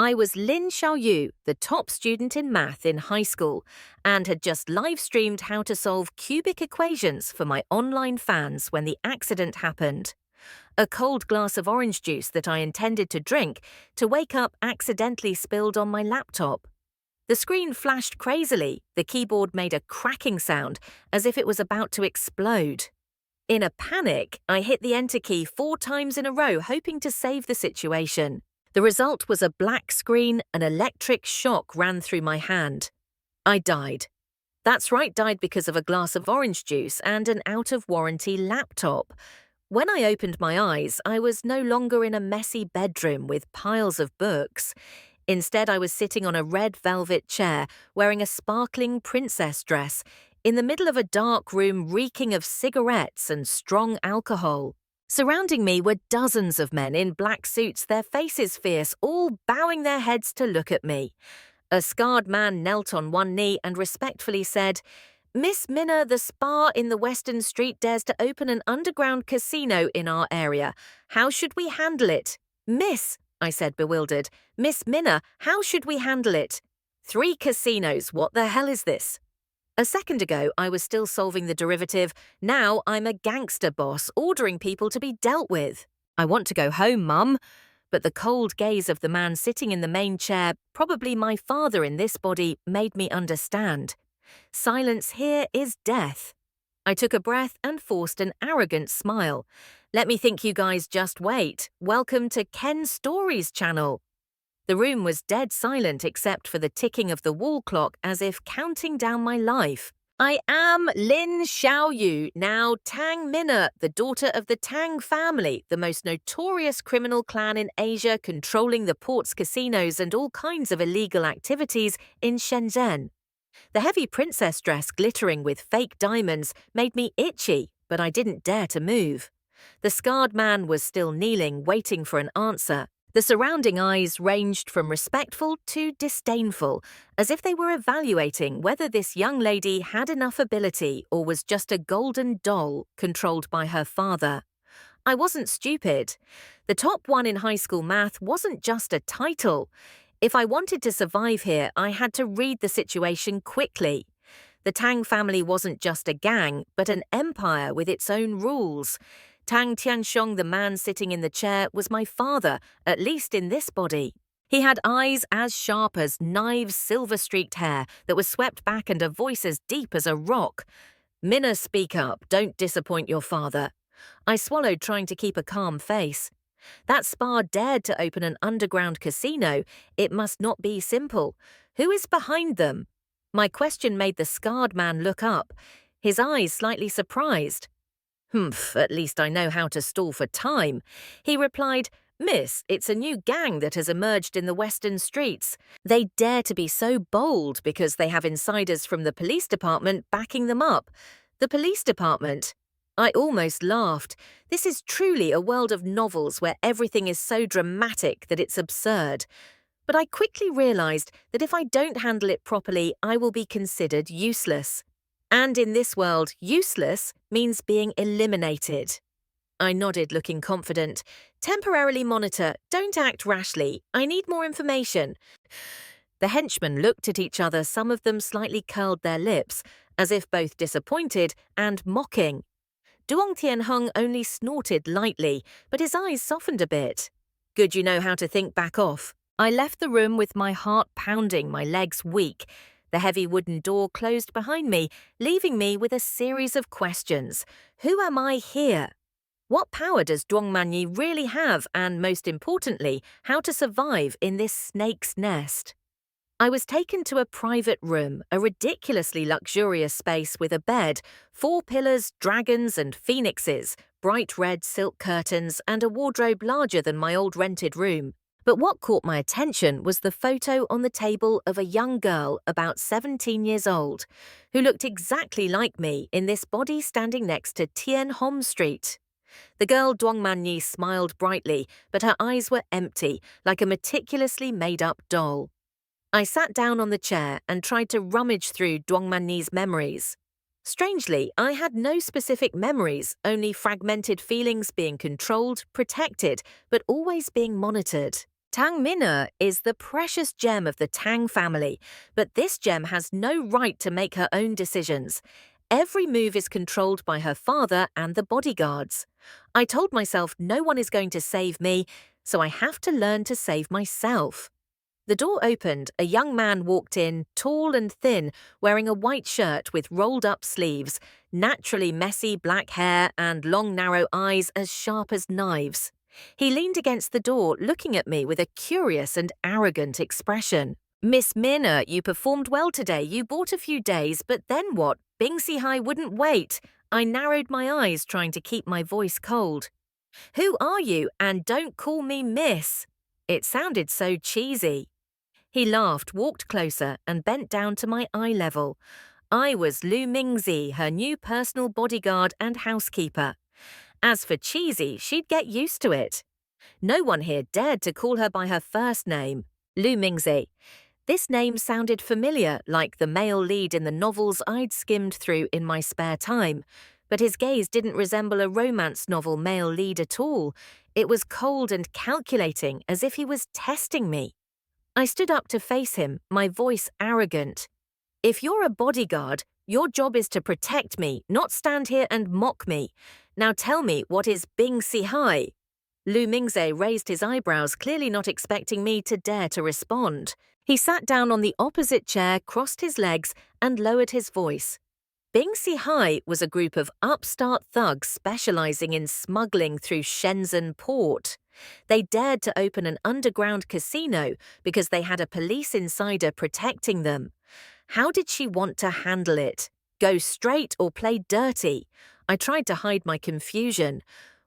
I was Lin Xiaoyu, the top student in math in high school, and had just live-streamed how to solve cubic equations for my online fans when the accident happened. A cold glass of orange juice that I intended to drink to wake up accidentally spilled on my laptop. The screen flashed crazily, the keyboard made a cracking sound as if it was about to explode. In a panic, I hit the enter key 4 times in a row hoping to save the situation. The result was a black screen. An electric shock ran through my hand. I died. That's right, died because of a glass of orange juice and an out-of-warranty laptop. When I opened my eyes, I was no longer in a messy bedroom with piles of books. Instead, I was sitting on a red velvet chair, wearing a sparkling princess dress, in the middle of a dark room reeking of cigarettes and strong alcohol. Surrounding me were dozens of men in black suits, their faces fierce, all bowing their heads to look at me. A scarred man knelt on one knee and respectfully said, "Miss Minna, the spa in the Western Street dares to open an underground casino in our area. How should we handle it?" "Miss," I said bewildered, "Miss Minna, how should we handle it?" "3 casinos, what the hell is this?" A second ago, I was still solving the derivative. Now I'm a gangster boss, ordering people to be dealt with. "I want to go home, Mum." But the cold gaze of the man sitting in the main chair, probably my father in this body, made me understand. Silence here is death. I took a breath and forced an arrogant smile. "Let me think, you guys, just wait. Welcome to Ken Stories channel." The room was dead silent except for the ticking of the wall clock as if counting down my life. "I am Lin Xiaoyu, now Tang Minna, the daughter of the Tang family, the most notorious criminal clan in Asia, controlling the port's casinos and all kinds of illegal activities in Shenzhen." The heavy princess dress glittering with fake diamonds made me itchy, but I didn't dare to move. The scarred man was still kneeling, waiting for an answer. The surrounding eyes ranged from respectful to disdainful, as if they were evaluating whether this young lady had enough ability or was just a golden doll controlled by her father. I wasn't stupid. The top 1 in high school math wasn't just a title. If I wanted to survive here, I had to read the situation quickly. The Tang family wasn't just a gang, but an empire with its own rules. Tang Tianxiong, the man sitting in the chair, was my father, at least in this body. He had eyes as sharp as knives, silver-streaked hair that was swept back, and a voice as deep as a rock. "Minna, speak up. Don't disappoint your father." I swallowed, trying to keep a calm face. That spa dared to open an underground casino. It must not be simple. Who is behind them? My question made the scarred man look up, his eyes slightly surprised. "Humph, at least I know how to stall for time." He replied, "Miss, it's a new gang that has emerged in the Western streets. They dare to be so bold because they have insiders from the police department backing them up." The police department? I almost laughed. This is truly a world of novels where everything is so dramatic that it's absurd. But I quickly realized that if I don't handle it properly, I will be considered useless. And in this world, useless means being eliminated. I nodded, looking confident. "Temporarily monitor. Don't act rashly. I need more information." The henchmen looked at each other, some of them slightly curled their lips, as if both disappointed and mocking. Duong Tianheng only snorted lightly, but his eyes softened a bit. "Good, you know how to think, back off." I left the room with my heart pounding, my legs weak. The heavy wooden door closed behind me, leaving me with a series of questions. Who am I here? What power does Duong Manyi really have, and most importantly, how to survive in this snake's nest? I was taken to a private room, a ridiculously luxurious space with a bed, 4 pillars, dragons and phoenixes, bright red silk curtains, and a wardrobe larger than my old rented room. But what caught my attention was the photo on the table of a young girl about 17 years old, who looked exactly like me in this body standing next to Tian Hom Street. The girl Duong Manyi smiled brightly, but her eyes were empty, like a meticulously made-up doll. I sat down on the chair and tried to rummage through Duong Manyi's memories. Strangely, I had no specific memories, only fragmented feelings being controlled, protected, but always being monitored. Tang Mina is the precious gem of the Tang family, but this gem has no right to make her own decisions. Every move is controlled by her father and the bodyguards. I told myself no one is going to save me, so I have to learn to save myself. The door opened, a young man walked in, tall and thin, wearing a white shirt with rolled-up sleeves, naturally messy black hair and long narrow eyes as sharp as knives. He leaned against the door, looking at me with a curious and arrogant expression. "Miss Mina, you performed well today. You bought a few days, but then what? Bingsi Hai wouldn't wait." I narrowed my eyes, trying to keep my voice cold. "Who are you? And don't call me Miss." It sounded so cheesy. He laughed, walked closer, and bent down to my eye level. I was Lu Mingzi, her new personal bodyguard and housekeeper. As for cheesy, she'd get used to it. No one here dared to call her by her first name, Lu Mingzi. This name sounded familiar, like the male lead in the novels I'd skimmed through in my spare time. But his gaze didn't resemble a romance novel male lead at all. It was cold and calculating, as if he was testing me. I stood up to face him, my voice arrogant. "If you're a bodyguard, your job is to protect me, not stand here and mock me. Now tell me, what is Bingsi Hai?" Lu Mingze raised his eyebrows, clearly not expecting me to dare to respond. He sat down on the opposite chair, crossed his legs, and lowered his voice. Bingsi Hai was a group of upstart thugs specializing in smuggling through Shenzhen port. They dared to open an underground casino because they had a police insider protecting them. How did she want to handle it? Go straight or play dirty? I tried to hide my confusion.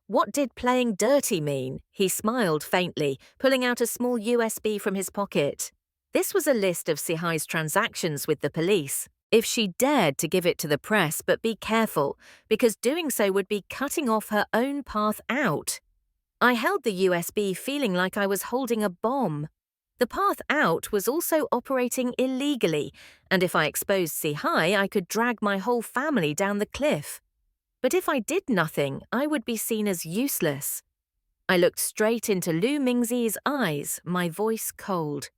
What did playing dirty mean? He smiled faintly, pulling out a small USB from his pocket. This was a list of Sihai's transactions with the police. If she dared to give it to the press, but be careful, because doing so would be cutting off her own path out. I held the USB feeling like I was holding a bomb. The path out was also operating illegally, and if I exposed Sihai, I could drag my whole family down the cliff. But if I did nothing, I would be seen as useless. I looked straight into Lu Mingzi's eyes, my voice cold.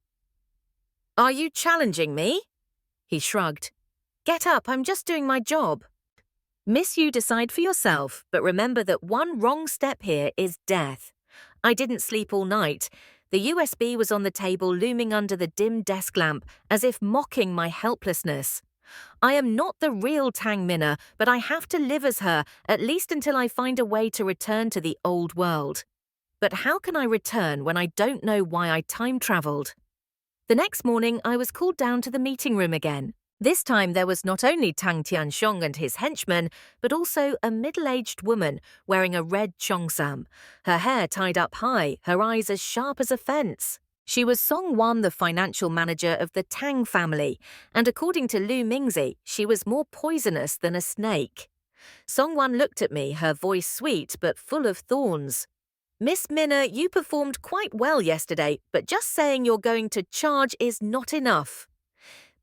"Are you challenging me?" He shrugged. "Get up, I'm just doing my job." "Miss, you decide for yourself, but remember that one wrong step here is death." I didn't sleep all night. The USB was on the table, looming under the dim desk lamp, as if mocking my helplessness. I am not the real Tang Mina, but I have to live as her, at least until I find a way to return to the old world. But how can I return when I don't know why I time-traveled? The next morning, I was called down to the meeting room again. This time there was not only Tang Tianxiong and his henchmen, but also a middle-aged woman wearing a red cheongsam, her hair tied up high, her eyes as sharp as a fence. She was Song Wan, the financial manager of the Tang family, and according to Lu Mingzi, she was more poisonous than a snake. Song Wan looked at me, her voice sweet but full of thorns. "Miss Mina, you performed quite well yesterday, but just saying you're going to charge is not enough."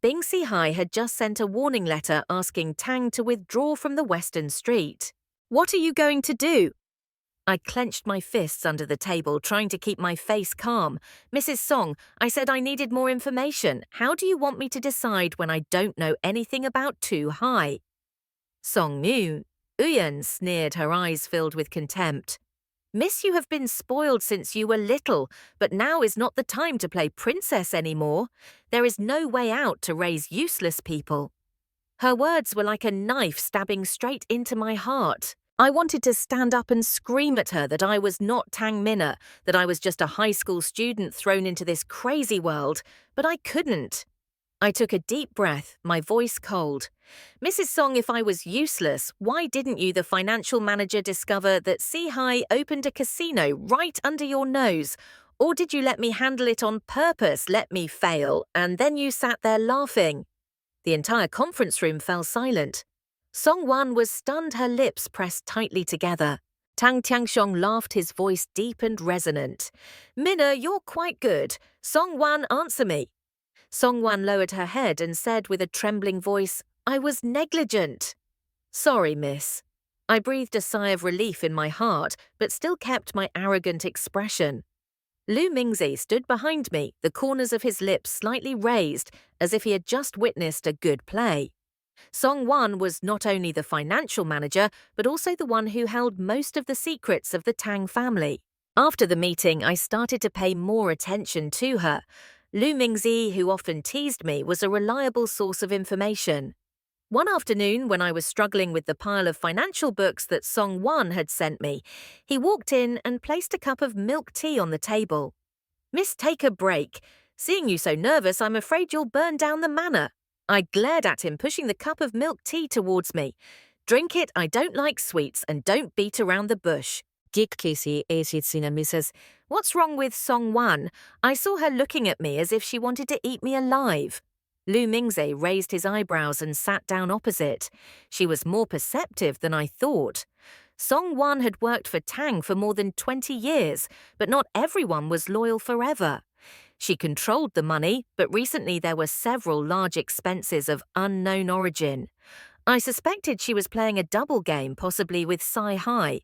Bingsi Hai had just sent a warning letter asking Tang to withdraw from the Western Street. "What are you going to do?" I clenched my fists under the table, trying to keep my face calm. "Mrs. Song, I said I needed more information. How do you want me to decide when I don't know anything about Tu Hai?" Song knew. Uyen sneered, her eyes filled with contempt. "Miss, you have been spoiled since you were little, but now is not the time to play princess anymore. There is no way out to raise useless people." Her words were like a knife stabbing straight into my heart. I wanted to stand up and scream at her that I was not Tang Mina, that I was just a high school student thrown into this crazy world, but I couldn't. I took a deep breath, my voice cold. "Mrs. Song, if I was useless, why didn't you, the financial manager, discover that Sihai opened a casino right under your nose? Or did you let me handle it on purpose, let me fail, and then you sat there laughing?" The entire conference room fell silent. Song Wan was stunned, her lips pressed tightly together. Tang Tianxiong laughed, his voice deep and resonant. "Mina, you're quite good. Song Wan, answer me." Song Wan lowered her head and said with a trembling voice, "I was negligent." "Sorry, miss." I breathed a sigh of relief in my heart, but still kept my arrogant expression. Lu Mingzi stood behind me, the corners of his lips slightly raised, as if he had just witnessed a good play. Song Wan was not only the financial manager, but also the one who held most of the secrets of the Tang family. After the meeting, I started to pay more attention to her. Lu Mingzi, who often teased me, was a reliable source of information. One afternoon, when I was struggling with the pile of financial books that Song Wan had sent me, he walked in and placed a cup of milk tea on the table. "Miss, take a break. Seeing you so nervous, I'm afraid you'll burn down the manor." I glared at him, pushing the cup of milk tea towards me. "Drink it, I don't like sweets, and don't beat around the bush." Gikisi esitsina Mrs. What's wrong with Song Wan? I saw her looking at me as if she wanted to eat me alive. Lu Mingze raised his eyebrows and sat down opposite. She was more perceptive than I thought. Song Wan had worked for Tang for more than 20 years, but not everyone was loyal forever. She controlled the money, but recently there were several large expenses of unknown origin. I suspected she was playing a double game, possibly with Sai Hai.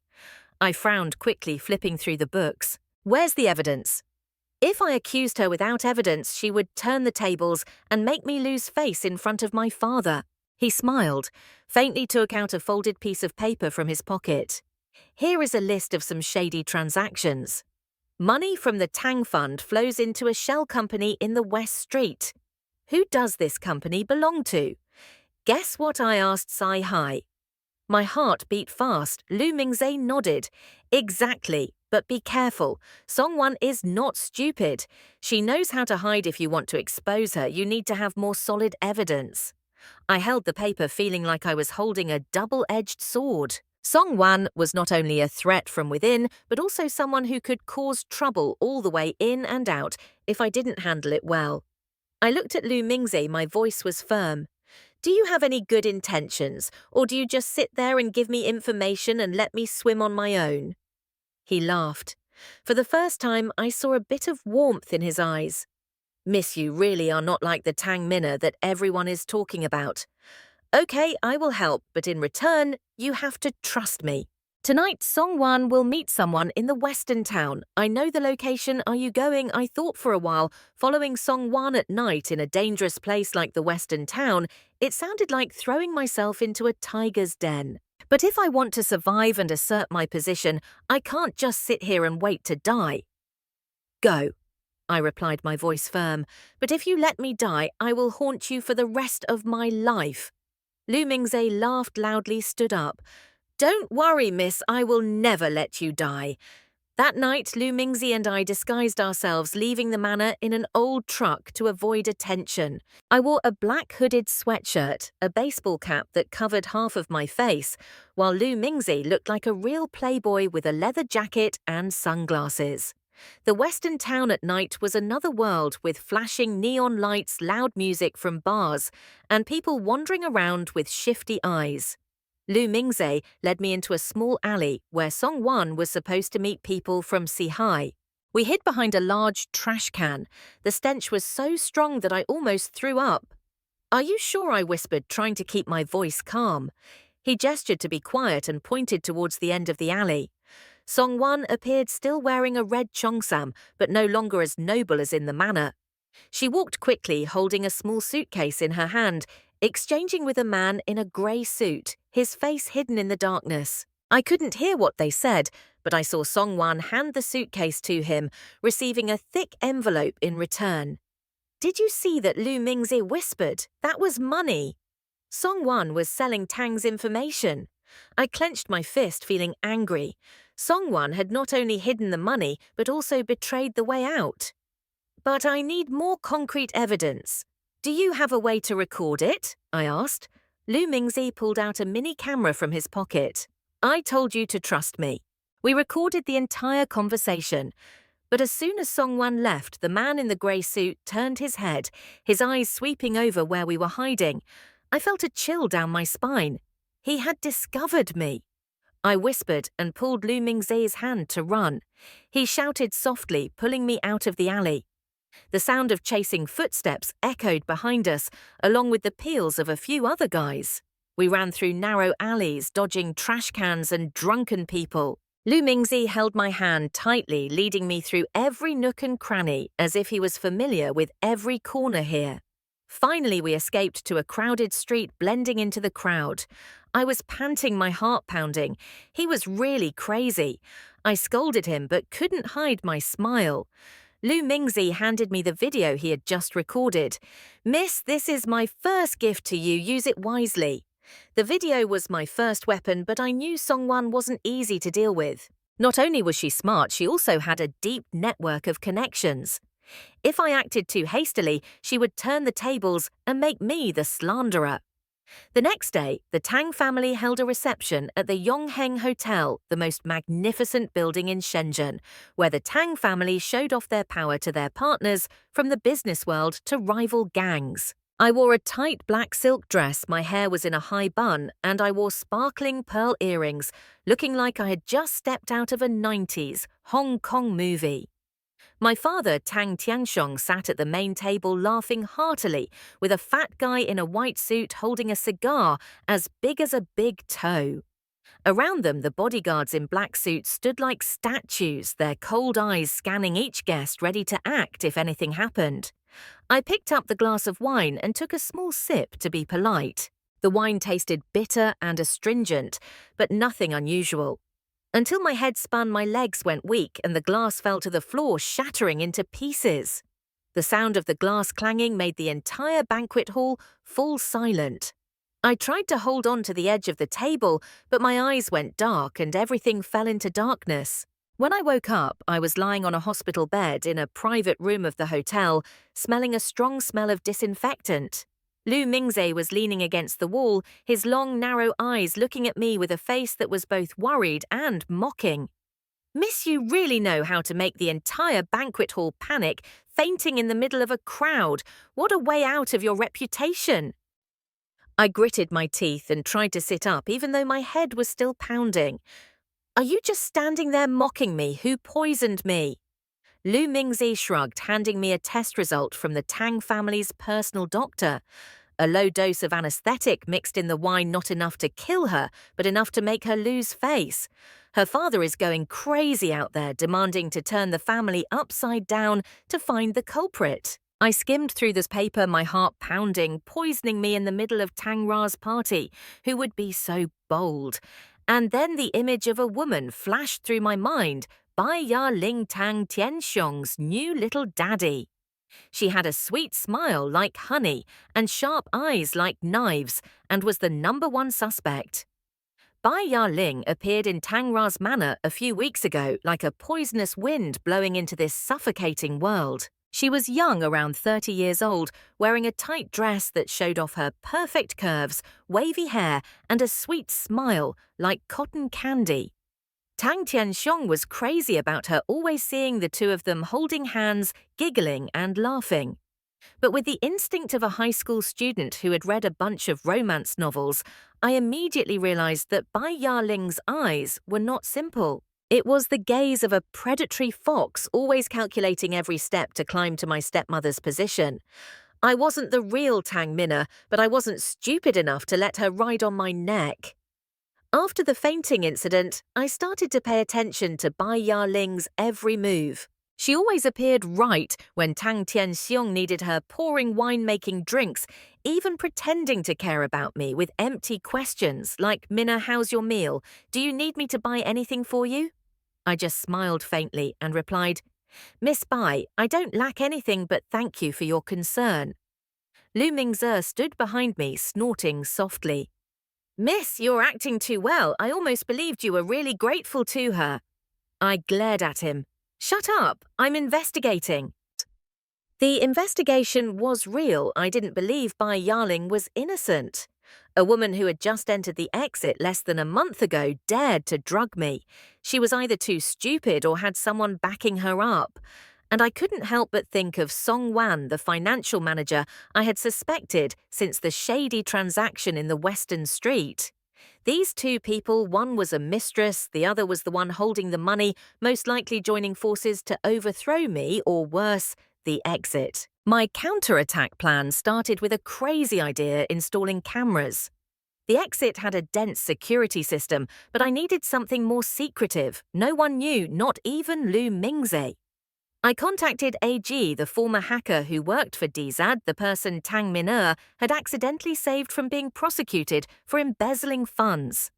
I frowned quickly, flipping through the books. Where's the evidence? If I accused her without evidence, she would turn the tables and make me lose face in front of my father. He smiled, faintly took out a folded piece of paper from his pocket. Here is a list of some shady transactions. Money from the Tang Fund flows into a shell company in the West Street. Who does this company belong to? Guess what I asked Sai Hai? My heart beat fast. Lu Mingze nodded. Exactly, but be careful. Song Wan is not stupid. She knows how to hide. If you want to expose her, you need to have more solid evidence. I held the paper, feeling like I was holding a double-edged sword. Song Wan was not only a threat from within, but also someone who could cause trouble all the way in and out if I didn't handle it well. I looked at Lu Mingze, my voice was firm. Do you have any good intentions, or do you just sit there and give me information and let me swim on my own? He laughed. For the first time, I saw a bit of warmth in his eyes. Miss, you really are not like the Tang Minna that everyone is talking about. Okay, I will help, but in return, you have to trust me. Tonight, Song Wan will meet someone in the western town. I know the location. Are you going? I thought for a while. Following Song Wan at night in a dangerous place like the western town, it sounded like throwing myself into a tiger's den. But if I want to survive and assert my position, I can't just sit here and wait to die. Go, I replied, my voice firm. But if you let me die, I will haunt you for the rest of my life. Lu Mingze laughed loudly, stood up. Don't worry, miss, I will never let you die. That night, Lu Mingzi and I disguised ourselves, leaving the manor in an old truck to avoid attention. I wore a black hooded sweatshirt, a baseball cap that covered half of my face, while Lu Mingzi looked like a real playboy with a leather jacket and sunglasses. The western town at night was another world, with flashing neon lights, loud music from bars, and people wandering around with shifty eyes. Lu Mingze led me into a small alley where Song Wan was supposed to meet people from Sihai. We hid behind a large trash can. The stench was so strong that I almost threw up. Are you sure? I whispered, trying to keep my voice calm. He gestured to be quiet and pointed towards the end of the alley. Song Wan appeared still wearing a red cheongsam, but no longer as noble as in the manor. She walked quickly, holding a small suitcase in her hand, exchanging with a man in a grey suit, his face hidden in the darkness. I couldn't hear what they said, but I saw Song Wan hand the suitcase to him, receiving a thick envelope in return. Did you see that? Lu Mingzi whispered. That was money. Song Wan was selling Tang's information. I clenched my fist, feeling angry. Song Wan had not only hidden the money, but also betrayed the way out. But I need more concrete evidence. Do you have a way to record it? I asked. Lu Mingzi pulled out a mini camera from his pocket. I told you to trust me. We recorded the entire conversation. But as soon as Song Wan left, the man in the grey suit turned his head, his eyes sweeping over where we were hiding. I felt a chill down my spine. He had discovered me. I whispered and pulled Lu Mingze's hand to run. He shouted softly, pulling me out of the alley. The sound of chasing footsteps echoed behind us, along with the peals of a few other guys. We ran through narrow alleys, dodging trash cans and drunken people. Lu Mingzi held my hand tightly, leading me through every nook and cranny as if he was familiar with every corner here. Finally, we escaped to a crowded street, blending into the crowd. I was panting, my heart pounding. He was really crazy. I scolded him but couldn't hide my smile. Lu Mingzi handed me the video he had just recorded. "Miss, this is my first gift to you. Use it wisely." The video was my first weapon, but I knew Songwan wasn't easy to deal with. Not only was she smart, she also had a deep network of connections. If I acted too hastily, she would turn the tables and make me the slanderer. The next day, the Tang family held a reception at the Yongheng Hotel, the most magnificent building in Shenzhen, where the Tang family showed off their power to their partners, from the business world to rival gangs. I wore a tight black silk dress, my hair was in a high bun, and I wore sparkling pearl earrings, looking like I had just stepped out of a 90s Hong Kong movie. My father, Tang Tianxiong, sat at the main table laughing heartily, with a fat guy in a white suit holding a cigar as big as a big toe. Around them, the bodyguards in black suits stood like statues, their cold eyes scanning each guest, ready to act if anything happened. I picked up the glass of wine and took a small sip to be polite. The wine tasted bitter and astringent, but nothing unusual. Until my head spun, my legs went weak, and the glass fell to the floor, shattering into pieces. The sound of the glass clanging made the entire banquet hall fall silent. I tried to hold on to the edge of the table, but my eyes went dark and everything fell into darkness. When I woke up, I was lying on a hospital bed in a private room of the hotel, smelling a strong smell of disinfectant. Lu Mingzi was leaning against the wall, his long, narrow eyes looking at me with a face that was both worried and mocking. "Miss, you really know how to make the entire banquet hall panic, fainting in the middle of a crowd. What a way out of your reputation." I gritted my teeth and tried to sit up, even though my head was still pounding. "Are you just standing there mocking me? Who poisoned me?" Lu Mingzi shrugged, handing me a test result from the Tang family's personal doctor. A low dose of anesthetic mixed in the wine, not enough to kill her, but enough to make her lose face. Her father is going crazy out there, demanding to turn the family upside down to find the culprit. I skimmed through this paper, my heart pounding, poisoning me in the middle of Tang Ra's party. Who would be so bold? And then the image of a woman flashed through my mind, Bai Ya Ling Tang Tianxiong's new little daddy. She had a sweet smile like honey and sharp eyes like knives, and was the #1 suspect. Bai Ya Ling appeared in Tang Ra's manor a few weeks ago like a poisonous wind blowing into this suffocating world. She was young, around 30 years old, wearing a tight dress that showed off her perfect curves, wavy hair, and a sweet smile like cotton candy. Tang Tianxiong was crazy about her, always seeing the two of them holding hands, giggling and laughing. But with the instinct of a high school student who had read a bunch of romance novels, I immediately realized that Bai Yarling's eyes were not simple. It was the gaze of a predatory fox, always calculating every step to climb to my stepmother's position. I wasn't the real Tang Minna, but I wasn't stupid enough to let her ride on my neck. After the fainting incident, I started to pay attention to Bai Yarling's every move. She always appeared right when Tang Tianxiong needed her, pouring wine-making drinks, even pretending to care about me with empty questions like, "Minna, how's your meal? Do you need me to buy anything for you?" I just smiled faintly and replied, "Miss Bai, I don't lack anything, but thank you for your concern." Lu Mingzi stood behind me, snorting softly. "Miss, you're acting too well. I almost believed you were really grateful to her." I glared at him. "Shut up, I'm investigating." The investigation was real. I didn't believe Bai Yarling was innocent. A woman who had just entered the exit less than a month ago dared to drug me. She was either too stupid or had someone backing her up. And I couldn't help but think of Song Wan, the financial manager I had suspected since the shady transaction in the Western Street. These two people, one was a mistress, the other was the one holding the money, most likely joining forces to overthrow me, or worse, the exit. My counterattack plan started with a crazy idea: installing cameras. The exit had a dense security system, but I needed something more secretive. No one knew, not even Lu Mingze. I contacted AG, the former hacker who worked for DZAD, the person Tang Min'er had accidentally saved from being prosecuted for embezzling funds.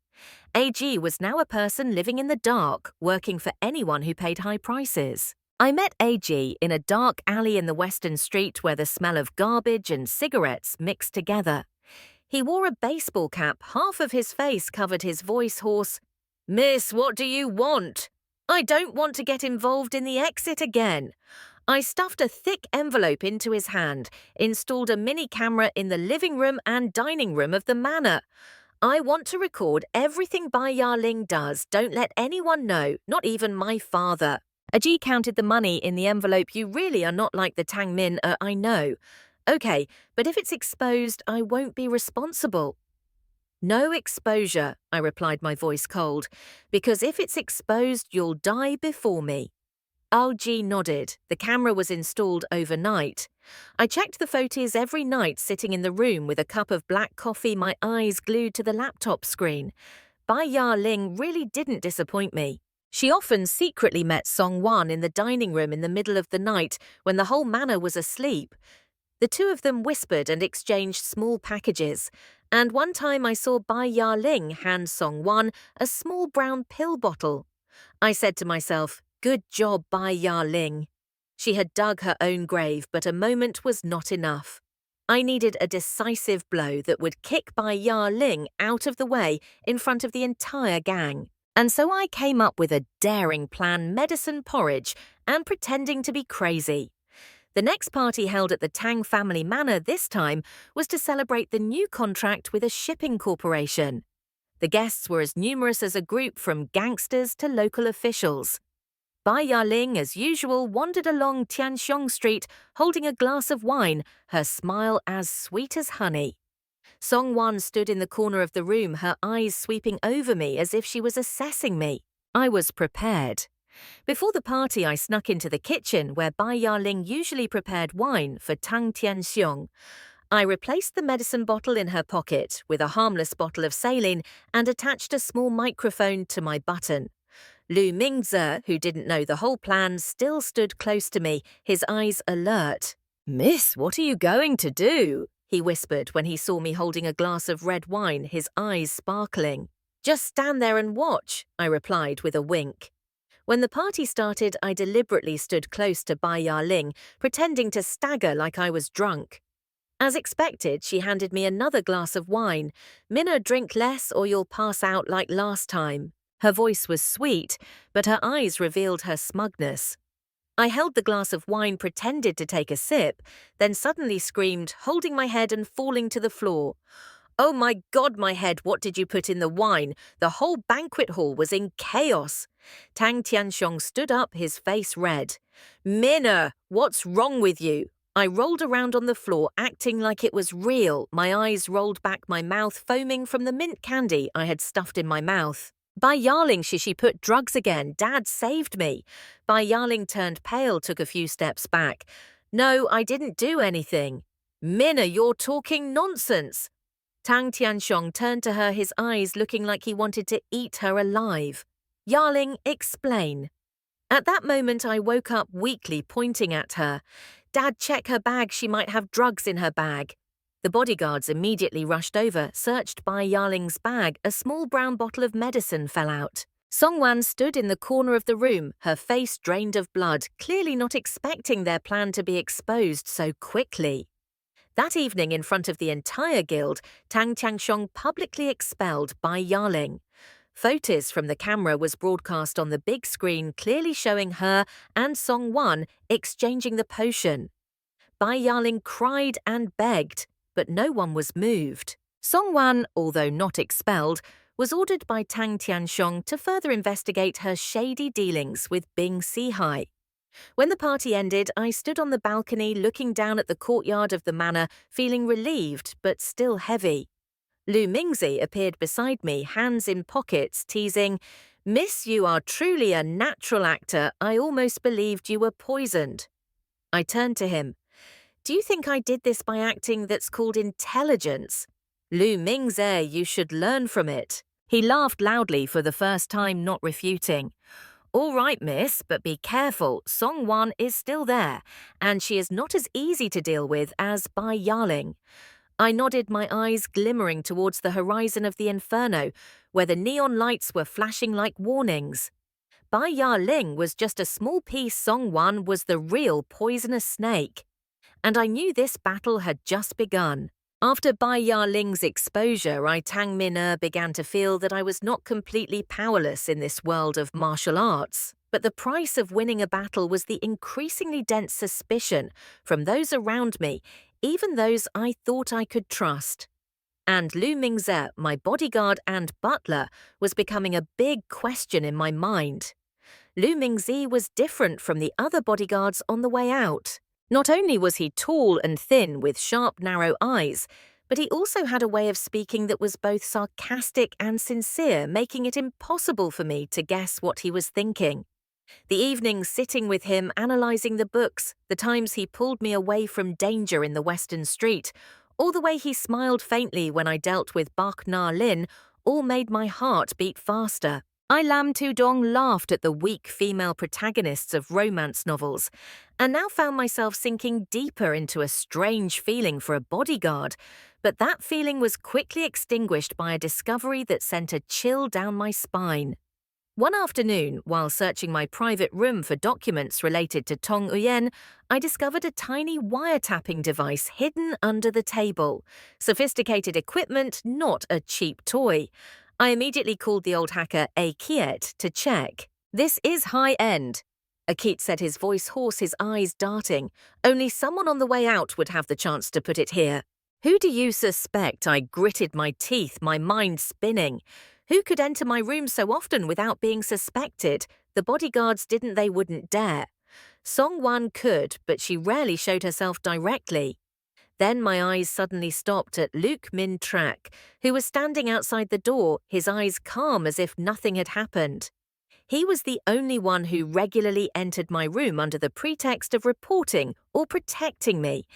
AG was now a person living in the dark, working for anyone who paid high prices. I met AG in a dark alley in the Western Street where the smell of garbage and cigarettes mixed together. He wore a baseball cap, half of his face covered his voice hoarse. "Miss, what do you want?" "I don't want to get involved in the exit again." I stuffed a thick envelope into his hand, installed a mini camera in the living room and dining room of the manor. "I want to record everything Bai Yarling does. Don't let anyone know, not even my father." Ajie counted the money in the envelope. "You really are not like the Tang Min, I know." "Okay, but if it's exposed, I won't be responsible." "No exposure," I replied, my voice cold, "because if it's exposed, you'll die before me." Ji nodded. The camera was installed overnight. I checked the photos every night sitting in the room with a cup of black coffee, my eyes glued to the laptop screen. Bai Yarling really didn't disappoint me. She often secretly met Song Wan in the dining room in the middle of the night when the whole manor was asleep. The two of them whispered and exchanged small packages, and one time I saw Bai Yarling hand Song Wan a small brown pill bottle. I said to myself, "Good job, Bai Yarling." She had dug her own grave, but a moment was not enough. I needed a decisive blow that would kick Bai Yarling out of the way in front of the entire gang. And so I came up with a daring plan, medicine porridge, and pretending to be crazy. The next party held at the Tang family manor this time was to celebrate the new contract with a shipping corporation. The guests were as numerous as a group from gangsters to local officials. Bai Yarling, as usual, wandered along Tianxiong Street holding a glass of wine, her smile as sweet as honey. Song Wan stood in the corner of the room, her eyes sweeping over me as if she was assessing me. I was prepared. Before the party, I snuck into the kitchen where Bai Yarling usually prepared wine for Tang Tianxiong. I replaced the medicine bottle in her pocket with a harmless bottle of saline and attached a small microphone to my button. Lu Mingze, who didn't know the whole plan, still stood close to me, his eyes alert. "Miss, what are you going to do?" he whispered when he saw me holding a glass of red wine, his eyes sparkling. "Just stand there and watch," I replied with a wink. When the party started, I deliberately stood close to Bai Yarling, pretending to stagger like I was drunk. As expected, she handed me another glass of wine. "Minna, drink less or you'll pass out like last time." Her voice was sweet, but her eyes revealed her smugness. I held the glass of wine, pretended to take a sip, then suddenly screamed, holding my head and falling to the floor. "Oh my God, my head, what did you put in the wine?" The whole banquet hall was in chaos. Tang Tianxiong stood up, his face red. "Minna, what's wrong with you?" I rolled around on the floor, acting like it was real, my eyes rolled back, my mouth foaming from the mint candy I had stuffed in my mouth. "Bai Yarling, she put drugs again. Dad saved me." Bai Yarling turned pale, took a few steps back. "No, I didn't do anything." "Minna, you're talking nonsense." Tang Tianxiong turned to her, his eyes looking like he wanted to eat her alive. "Yarling, explain." At that moment, I woke up weakly, pointing at her. "Dad, check her bag. She might have drugs in her bag." The bodyguards immediately rushed over, searched Bai Yarling's bag. A small brown bottle of medicine fell out. Song Wan stood in the corner of the room, her face drained of blood, clearly not expecting their plan to be exposed so quickly. That evening, in front of the entire guild, Tang Tianxiong publicly expelled Bai Yarling. Photos from the camera was broadcast on the big screen, clearly showing her and Song Wan exchanging the potion. Bai Yarling cried and begged, but no one was moved. Song Wan, although not expelled, was ordered by Tang Tianxiong to further investigate her shady dealings with Bing Sihai. When the party ended, I stood on the balcony looking down at the courtyard of the manor, feeling relieved but still heavy. Lu Mingze appeared beside me, hands in pockets, teasing, "Miss, you are truly a natural actor. I almost believed you were poisoned." I turned to him. "Do you think I did this by acting that's called intelligence?" Lu Mingze, you should learn from it. He laughed loudly for the first time, not refuting. All right, miss, but be careful. Song Wan is still there, and she is not as easy to deal with as Bai Yarling. I nodded, my eyes glimmering towards the horizon of the inferno, where the neon lights were flashing like warnings. Bai Yarling was just a small piece. Song Wan was the real poisonous snake. And I knew this battle had just begun. After Bai Yarling's exposure, Tang Min began to feel that I was not completely powerless in this world of martial arts. But the price of winning a battle was the increasingly dense suspicion from those around me, even those I thought I could trust. And Lu Mingze, my bodyguard and butler, was becoming a big question in my mind. Lu Mingze was different from the other bodyguards on the way out. Not only was he tall and thin with sharp, narrow eyes, but he also had a way of speaking that was both sarcastic and sincere, making it impossible for me to guess what he was thinking. The evenings sitting with him, analysing the books, the times he pulled me away from danger in the Western Street, or the way he smiled faintly when I dealt with Bak Na Lin, all made my heart beat faster. Lam Tudong laughed at the weak female protagonists of romance novels, and now found myself sinking deeper into a strange feeling for a bodyguard, but that feeling was quickly extinguished by a discovery that sent a chill down my spine. One afternoon, while searching my private room for documents related to Tong Uyen, I discovered a tiny wiretapping device hidden under the table. Sophisticated equipment, not a cheap toy. I immediately called the old hacker Akiet to check. "This is high-end." Akit said, his voice hoarse, his eyes darting. "Only someone on the way out would have the chance to put it here." "Who do you suspect?" I gritted my teeth, my mind spinning. Who could enter my room so often without being suspected? The bodyguards wouldn't dare. Song Wan could, but she rarely showed herself directly. Then my eyes suddenly stopped at Luke Min Trak, who was standing outside the door, his eyes calm as if nothing had happened. He was the only one who regularly entered my room under the pretext of reporting or protecting me.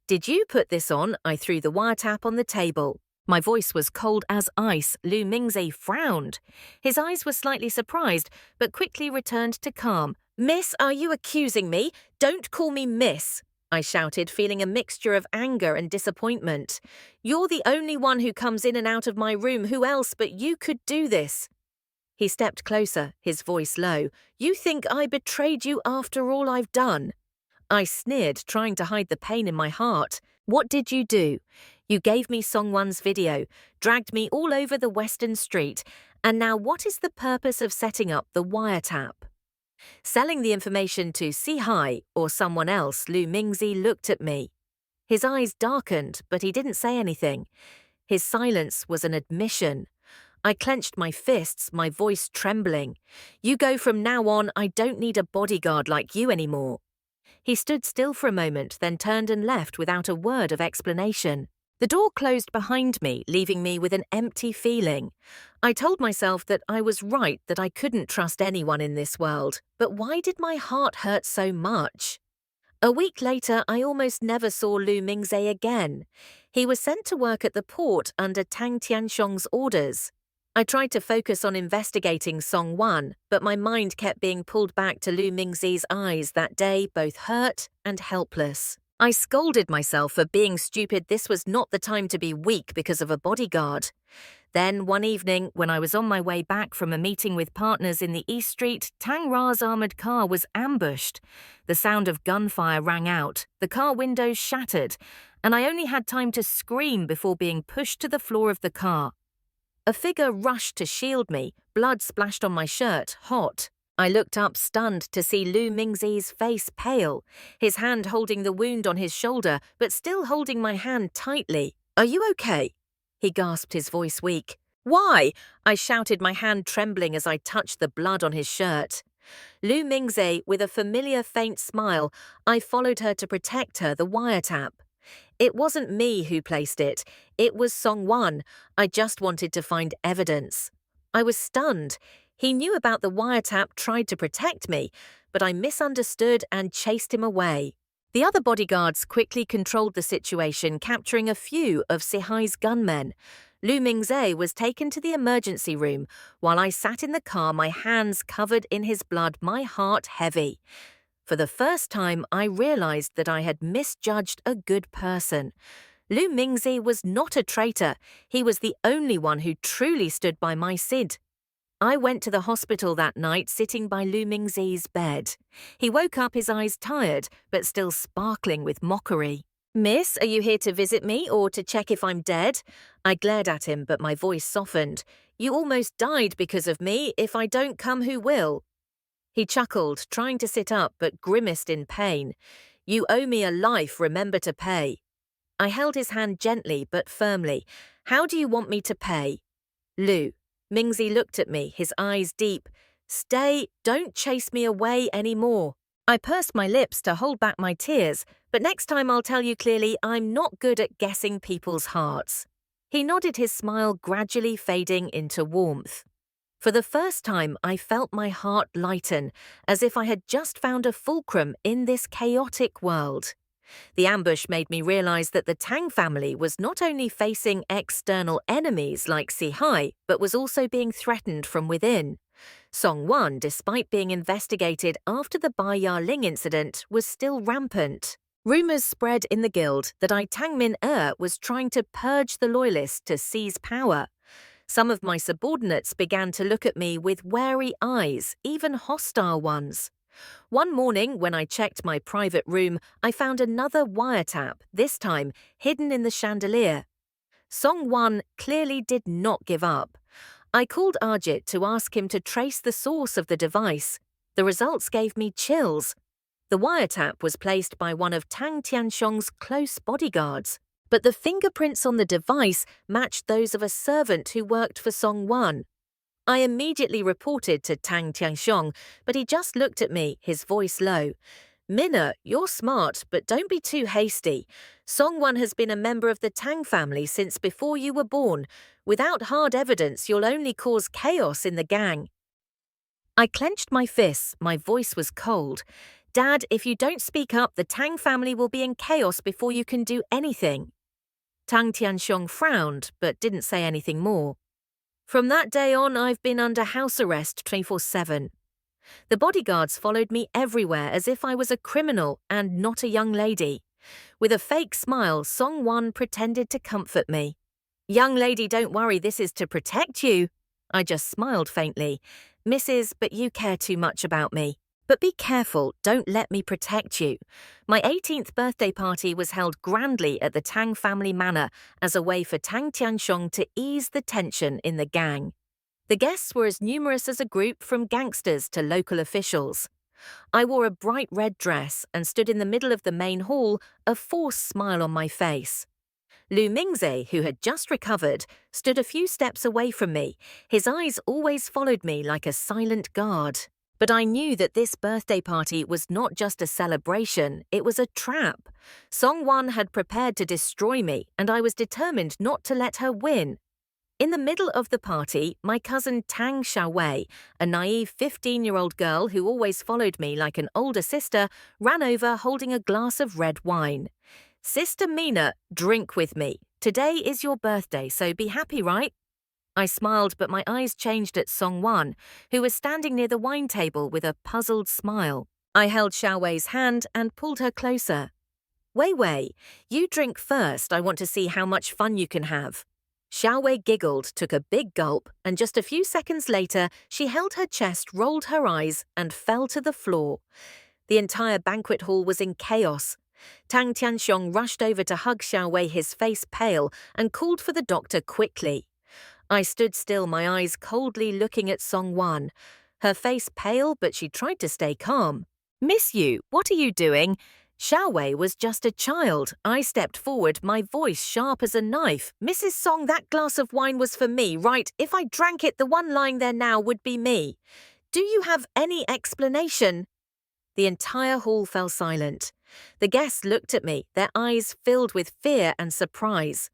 "Did you put this on?" I threw the wiretap on the table. My voice was cold as ice. Lu Mingze frowned. His eyes were slightly surprised, but quickly returned to calm. "Miss, are you accusing me? Don't call me miss," I shouted, feeling a mixture of anger and disappointment. "You're the only one who comes in and out of my room. Who else but you could do this?" He stepped closer, his voice low. "You think I betrayed you after all I've done?" I sneered, trying to hide the pain in my heart. "What did you do? You gave me Songwan's video, dragged me all over the Western Street, and now what is the purpose of setting up the wiretap?" Selling the information to Sihai or someone else, Lu Mingze looked at me. His eyes darkened, but he didn't say anything. His silence was an admission. I clenched my fists, my voice trembling. "You go from now on. I don't need a bodyguard like you anymore." He stood still for a moment, then turned and left without a word of explanation. The door closed behind me, leaving me with an empty feeling. I told myself that I was right, that I couldn't trust anyone in this world. But why did my heart hurt so much? A week later, I almost never saw Lu Mingze again. He was sent to work at the port under Tang Tianxiong's orders. I tried to focus on investigating Song Wan, but my mind kept being pulled back to Lu Mingze's eyes that day, both hurt and helpless. I scolded myself for being stupid. This was not the time to be weak because of a bodyguard. Then, one evening, when I was on my way back from a meeting with partners in the East Street, Tang Ra's armoured car was ambushed. The sound of gunfire rang out, the car windows shattered, and I only had time to scream before being pushed to the floor of the car. A figure rushed to shield me, blood splashed on my shirt, hot. I looked up stunned to see Lu Mingze's face pale, his hand holding the wound on his shoulder, but still holding my hand tightly. "Are you okay?" he gasped, his voice weak. "Why?" I shouted, my hand trembling as I touched the blood on his shirt. Lu Mingze, with a familiar faint smile, I followed her to protect her, the wiretap. It wasn't me who placed it. It was Song Wan. I just wanted to find evidence. I was stunned. He knew about the wiretap, tried to protect me, but I misunderstood and chased him away. The other bodyguards quickly controlled the situation, capturing a few of Sihai's gunmen. Lu Mingze was taken to the emergency room, while I sat in the car, my hands covered in his blood, my heart heavy. For the first time, I realized that I had misjudged a good person. Lu Mingze was not a traitor. He was the only one who truly stood by my Sid. I went to the hospital that night, sitting by Lu Mingze's bed. He woke up, his eyes tired, but still sparkling with mockery. "Miss, are you here to visit me or to check if I'm dead?" I glared at him, but my voice softened. "You almost died because of me. If I don't come, who will?" He chuckled, trying to sit up, but grimaced in pain. "You owe me a life, remember to pay." I held his hand gently but firmly. "How do you want me to pay?" "Lu." Mingzi looked at me, his eyes deep. "Stay, don't chase me away anymore." I pursed my lips to hold back my tears, but next time I'll tell you clearly, I'm not good at guessing people's hearts. He nodded, his smile gradually fading into warmth. For the first time, I felt my heart lighten, as if I had just found a fulcrum in this chaotic world. The ambush made me realize that the Tang family was not only facing external enemies like Sihai, but was also being threatened from within. Song-won, despite being investigated after the Bai Ya-ling incident, was still rampant. Rumors spread in the guild that Tang Min-er was trying to purge the loyalists to seize power. Some of my subordinates began to look at me with wary eyes, even hostile ones. One morning, when I checked my private room, I found another wiretap, this time hidden in the chandelier. Song-won clearly did not give up. I called Arjit to ask him to trace the source of the device. The results gave me chills. The wiretap was placed by one of Tang Tianxiong's close bodyguards, but the fingerprints on the device matched those of a servant who worked for Song-won. I immediately reported to Tang Tianxiong, but he just looked at me, his voice low. "Minna, you're smart, but don't be too hasty. Song-won has been a member of the Tang family since before you were born. Without hard evidence, you'll only cause chaos in the gang." I clenched my fists, my voice was cold. "Dad, if you don't speak up, the Tang family will be in chaos before you can do anything." Tang Tianxiong frowned, but didn't say anything more. From that day on, I've been under house arrest 24/7. The bodyguards followed me everywhere as if I was a criminal and not a young lady. With a fake smile, Song-won pretended to comfort me. "Young lady, don't worry, this is to protect you." I just smiled faintly. "Mrs., but you care too much about me. But be careful, don't let me protect you." My 18th birthday party was held grandly at the Tang family manor as a way for Tang Tianxiong to ease the tension in the gang. The guests were as numerous as a group, from gangsters to local officials. I wore a bright red dress and stood in the middle of the main hall, a forced smile on my face. Lu Mingze, who had just recovered, stood a few steps away from me. His eyes always followed me like a silent guard. But I knew that this birthday party was not just a celebration, it was a trap. Song-won had prepared to destroy me, and I was determined not to let her win. In the middle of the party, my cousin Tang Xiaowei, a naive 15-year-old girl who always followed me like an older sister, ran over holding a glass of red wine. "Sister Mina, drink with me. Today is your birthday, so be happy, right?" I smiled, but my eyes changed at Song-won, who was standing near the wine table with a puzzled smile. I held Xiaowei's hand and pulled her closer. "Wei Wei, you drink first. I want to see how much fun you can have." Xiaowei giggled, took a big gulp, and just a few seconds later, she held her chest, rolled her eyes, and fell to the floor. The entire banquet hall was in chaos. Tang Tianxiong rushed over to hug Xiaowei, his face pale, and called for the doctor quickly. I stood still, my eyes coldly looking at Song-won. Her face pale, but she tried to stay calm. "Miss you, what are you doing?" Xiaowei was just a child. I stepped forward, my voice sharp as a knife. "Mrs. Song, that glass of wine was for me, right? If I drank it, the one lying there now would be me. Do you have any explanation?" The entire hall fell silent. The guests looked at me, their eyes filled with fear and surprise.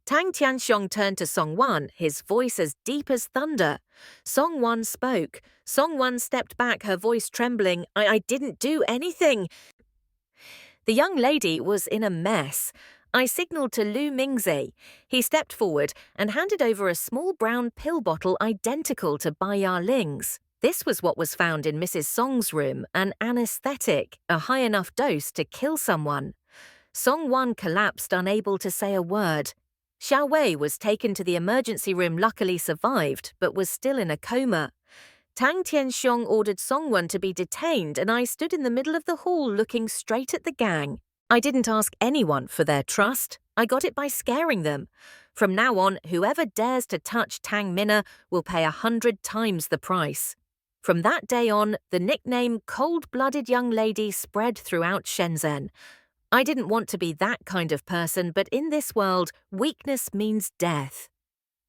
Tang Tianxiong turned to Song-won, his voice as deep as thunder. Song-won spoke. Song-won stepped back, her voice trembling. I didn't do anything." The young lady was in a mess. I signaled to Lu Mingzi. He stepped forward and handed over a small brown pill bottle identical to Bai Yarling's. This was what was found in Mrs. Song's room, an anesthetic, a high enough dose to kill someone. Song Wan collapsed, unable to say a word. Xiao Wei was taken to the emergency room, luckily survived, but was still in a coma. Tang Tianxiong ordered Song Wan to be detained, and I stood in the middle of the hall looking straight at the gang. I didn't ask anyone for their trust. I got it by scaring them. From now on, whoever dares to touch Tang Minna will pay 100 times the price. From that day on, the nickname Cold-Blooded Young Lady spread throughout Shenzhen. I didn't want to be that kind of person, but in this world, weakness means death.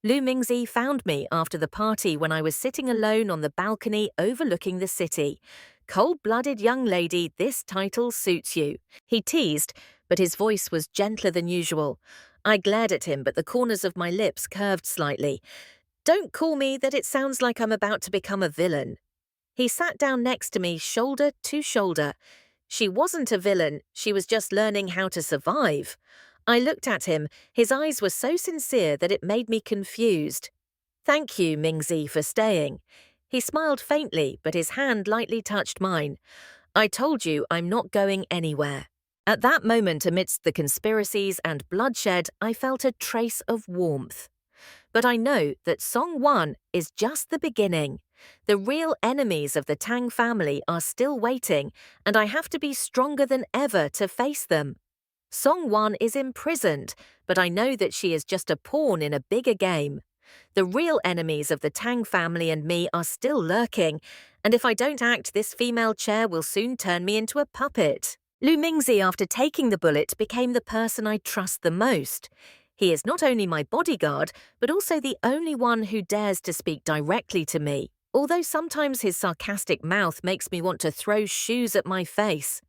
Lu Mingzi found me after the party when I was sitting alone on the balcony overlooking the city. Cold-blooded young lady, this title suits you. He teased, but his voice was gentler than usual. I glared at him, but the corners of my lips curved slightly. Don't call me that, it sounds like I'm about to become a villain. He sat down next to me, shoulder to shoulder. She wasn't a villain, she was just learning how to survive. I looked at him. His eyes were so sincere that it made me confused. Thank you, Mingzi, for staying. He smiled faintly, but his hand lightly touched mine. I told you I'm not going anywhere. At that moment, amidst the conspiracies and bloodshed, I felt a trace of warmth. But I know that Song Wan is just the beginning. The real enemies of the Tang family are still waiting, and I have to be stronger than ever to face them. Song Wan is imprisoned, but I know that she is just a pawn in a bigger game. The real enemies of the Tang family and me are still lurking, and if I don't act, this female chair will soon turn me into a puppet. Lu Mingzi, after taking the bullet, became the person I trust the most. He is not only my bodyguard, but also the only one who dares to speak directly to me, although sometimes his sarcastic mouth makes me want to throw shoes at my face.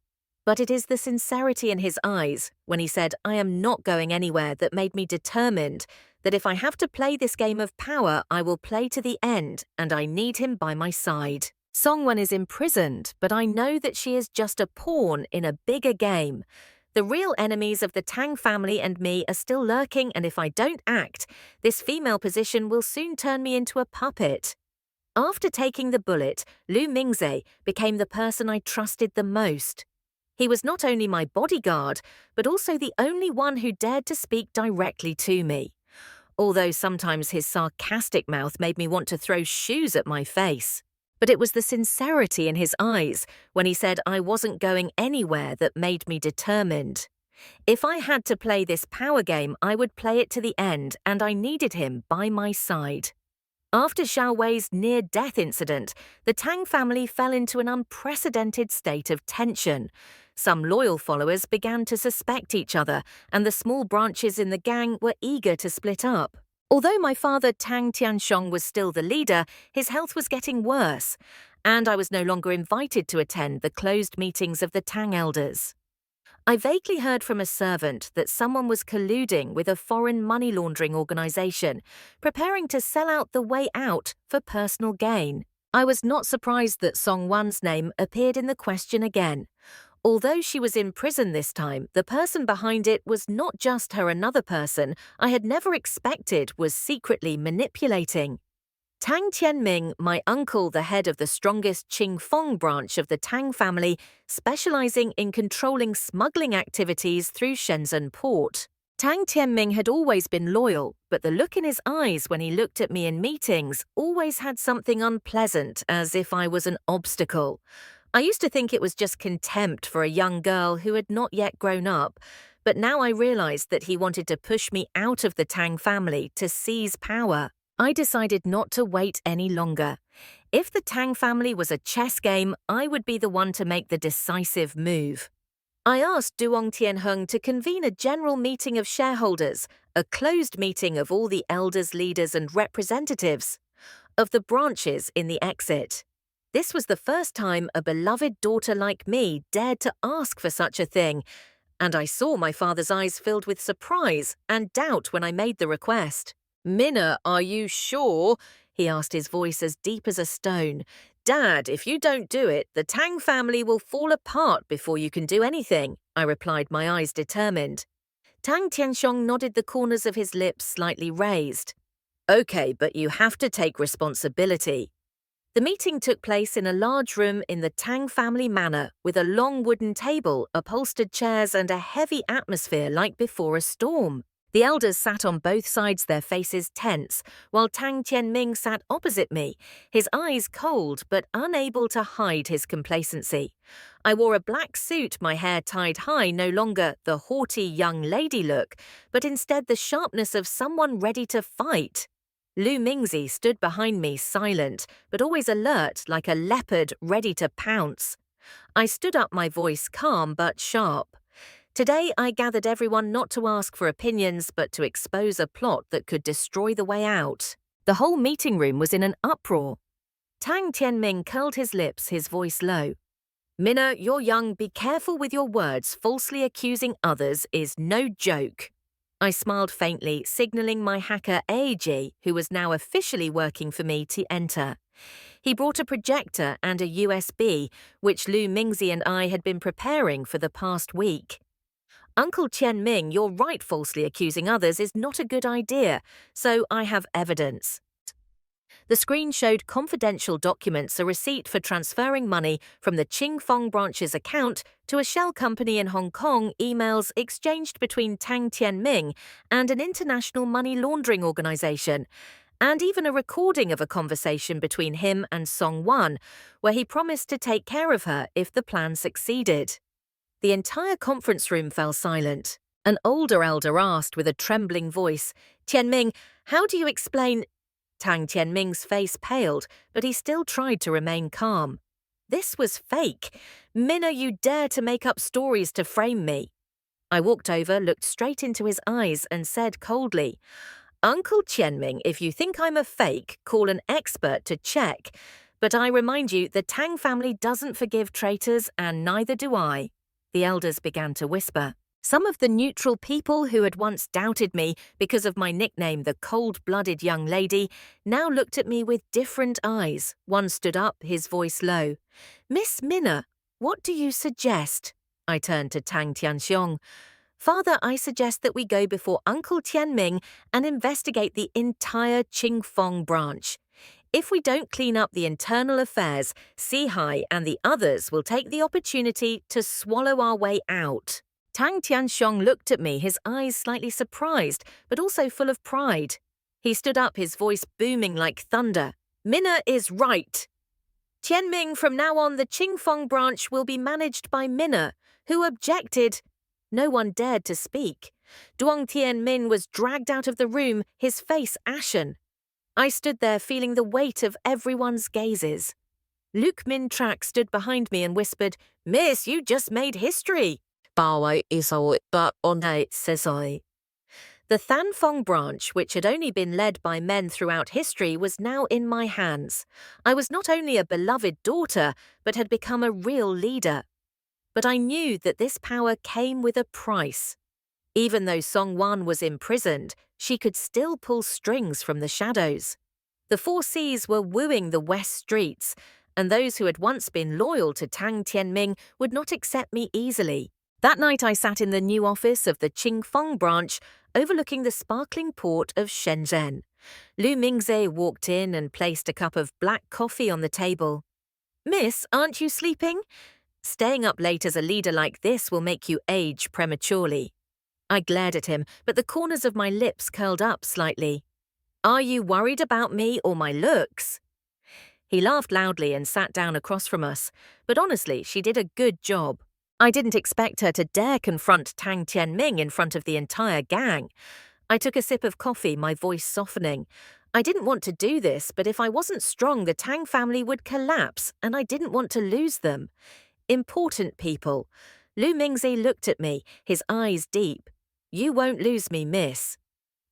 But it is the sincerity in his eyes, when he said, I am not going anywhere, that made me determined that if I have to play this game of power, I will play to the end, and I need him by my side. Song Wan is imprisoned, but I know that she is just a pawn in a bigger game. The real enemies of the Tang family and me are still lurking, and if I don't act, this female position will soon turn me into a puppet. After taking the bullet, Lu Mingzi became the person I trusted the most. He was not only my bodyguard, but also the only one who dared to speak directly to me. Although sometimes his sarcastic mouth made me want to throw shoes at my face. But it was the sincerity in his eyes when he said I wasn't going anywhere that made me determined. If I had to play this power game, I would play it to the end, and I needed him by my side. After Xiao Wei's near-death incident, the Tang family fell into an unprecedented state of tension. Some loyal followers began to suspect each other, and the small branches in the gang were eager to split up. Although my father Tang Tianxiong was still the leader, his health was getting worse, and I was no longer invited to attend the closed meetings of the Tang elders. I vaguely heard from a servant that someone was colluding with a foreign money laundering organization, preparing to sell out the way out for personal gain. I was not surprised that Song Wan's name appeared in the question again. Although she was in prison this time, the person behind it was not just her. Another person I had never expected was secretly manipulating. Tang Tianming, my uncle, the head of the strongest Qingfeng branch of the Tang family, specializing in controlling smuggling activities through Shenzhen port. Tang Tianming had always been loyal, but the look in his eyes when he looked at me in meetings always had something unpleasant, as if I was an obstacle. I used to think it was just contempt for a young girl who had not yet grown up, but now I realized that he wanted to push me out of the Tang family to seize power. I decided not to wait any longer. If the Tang family was a chess game, I would be the one to make the decisive move. I asked Duong Tianheng to convene a general meeting of shareholders, a closed meeting of all the elders, leaders and representatives of the branches in the exit. This was the first time a beloved daughter like me dared to ask for such a thing, and I saw my father's eyes filled with surprise and doubt when I made the request. Minna, are you sure? He asked, his voice as deep as a stone. Dad, if you don't do it, the Tang family will fall apart before you can do anything, I replied, my eyes determined. Tang Tianxiong nodded, the corners of his lips slightly raised. Okay, but you have to take responsibility. The meeting took place in a large room in the Tang family manor, with a long wooden table, upholstered chairs, and a heavy atmosphere like before a storm. The elders sat on both sides, their faces tense, while Tang Tianming sat opposite me, his eyes cold but unable to hide his complacency. I wore a black suit, my hair tied high, no longer the haughty young lady look, but instead the sharpness of someone ready to fight. Lu Mingzi stood behind me, silent, but always alert, like a leopard ready to pounce. I stood up, my voice calm but sharp. Today I gathered everyone not to ask for opinions, but to expose a plot that could destroy the way out. The whole meeting room was in an uproar. Tang Tianming curled his lips, his voice low. Minna, you're young, be careful with your words. Falsely accusing others is no joke. I smiled faintly, signaling my hacker AG, who was now officially working for me, to enter. He brought a projector and a USB, which Lu Mingzi and I had been preparing for the past week. Uncle Tianming, you're right, falsely accusing others is not a good idea, so I have evidence. The screen showed confidential documents, a receipt for transferring money from the Qingfeng branch's account to a shell company in Hong Kong, emails exchanged between Tang Tianming and an international money laundering organization, and even a recording of a conversation between him and Song Wan, where he promised to take care of her if the plan succeeded. The entire conference room fell silent. An older elder asked with a trembling voice, Tianming, how do you explain… Tang Tianming's face paled, but he still tried to remain calm. This was fake. Minna, you dare to make up stories to frame me. I walked over, looked straight into his eyes, and said coldly, Uncle Tianming, if you think I'm a fake, call an expert to check. But I remind you, the Tang family doesn't forgive traitors, and neither do I. The elders began to whisper. Some of the neutral people who had once doubted me because of my nickname, the cold-blooded young lady, now looked at me with different eyes. One stood up, his voice low. Miss Minna, what do you suggest? I turned to Tang Tianxiong. Father, I suggest that we go before Uncle Tianming and investigate the entire Qingfeng branch. If we don't clean up the internal affairs, Sihai and the others will take the opportunity to swallow our way out. Tang Tianxiong looked at me, his eyes slightly surprised, but also full of pride. He stood up, his voice booming like thunder. Minna is right. Tianming, from now on, the Qingfeng branch will be managed by Minna, who objected. No one dared to speak. Duong Tianmin was dragged out of the room, his face ashen. I stood there, feeling the weight of everyone's gazes. Luke Min Trak stood behind me and whispered, Miss, you just made history. The Thanfeng branch, which had only been led by men throughout history, was now in my hands. I was not only a beloved daughter, but had become a real leader. But I knew that this power came with a price. Even though Song Wan was imprisoned, she could still pull strings from the shadows. The Four Seas were wooing the West streets, and those who had once been loyal to Tang Tianming would not accept me easily. That night I sat in the new office of the Qingfeng branch, overlooking the sparkling port of Shenzhen. Lu Mingzi walked in and placed a cup of black coffee on the table. Miss, aren't you sleeping? Staying up late as a leader like this will make you age prematurely. I glared at him, but the corners of my lips curled up slightly. Are you worried about me or my looks? He laughed loudly and sat down across from us, but honestly, she did a good job. I didn't expect her to dare confront Tang Tianming in front of the entire gang. I took a sip of coffee, my voice softening. I didn't want to do this, but if I wasn't strong, the Tang family would collapse, and I didn't want to lose them. Important people. Lu Mingzi looked at me, his eyes deep. You won't lose me, miss.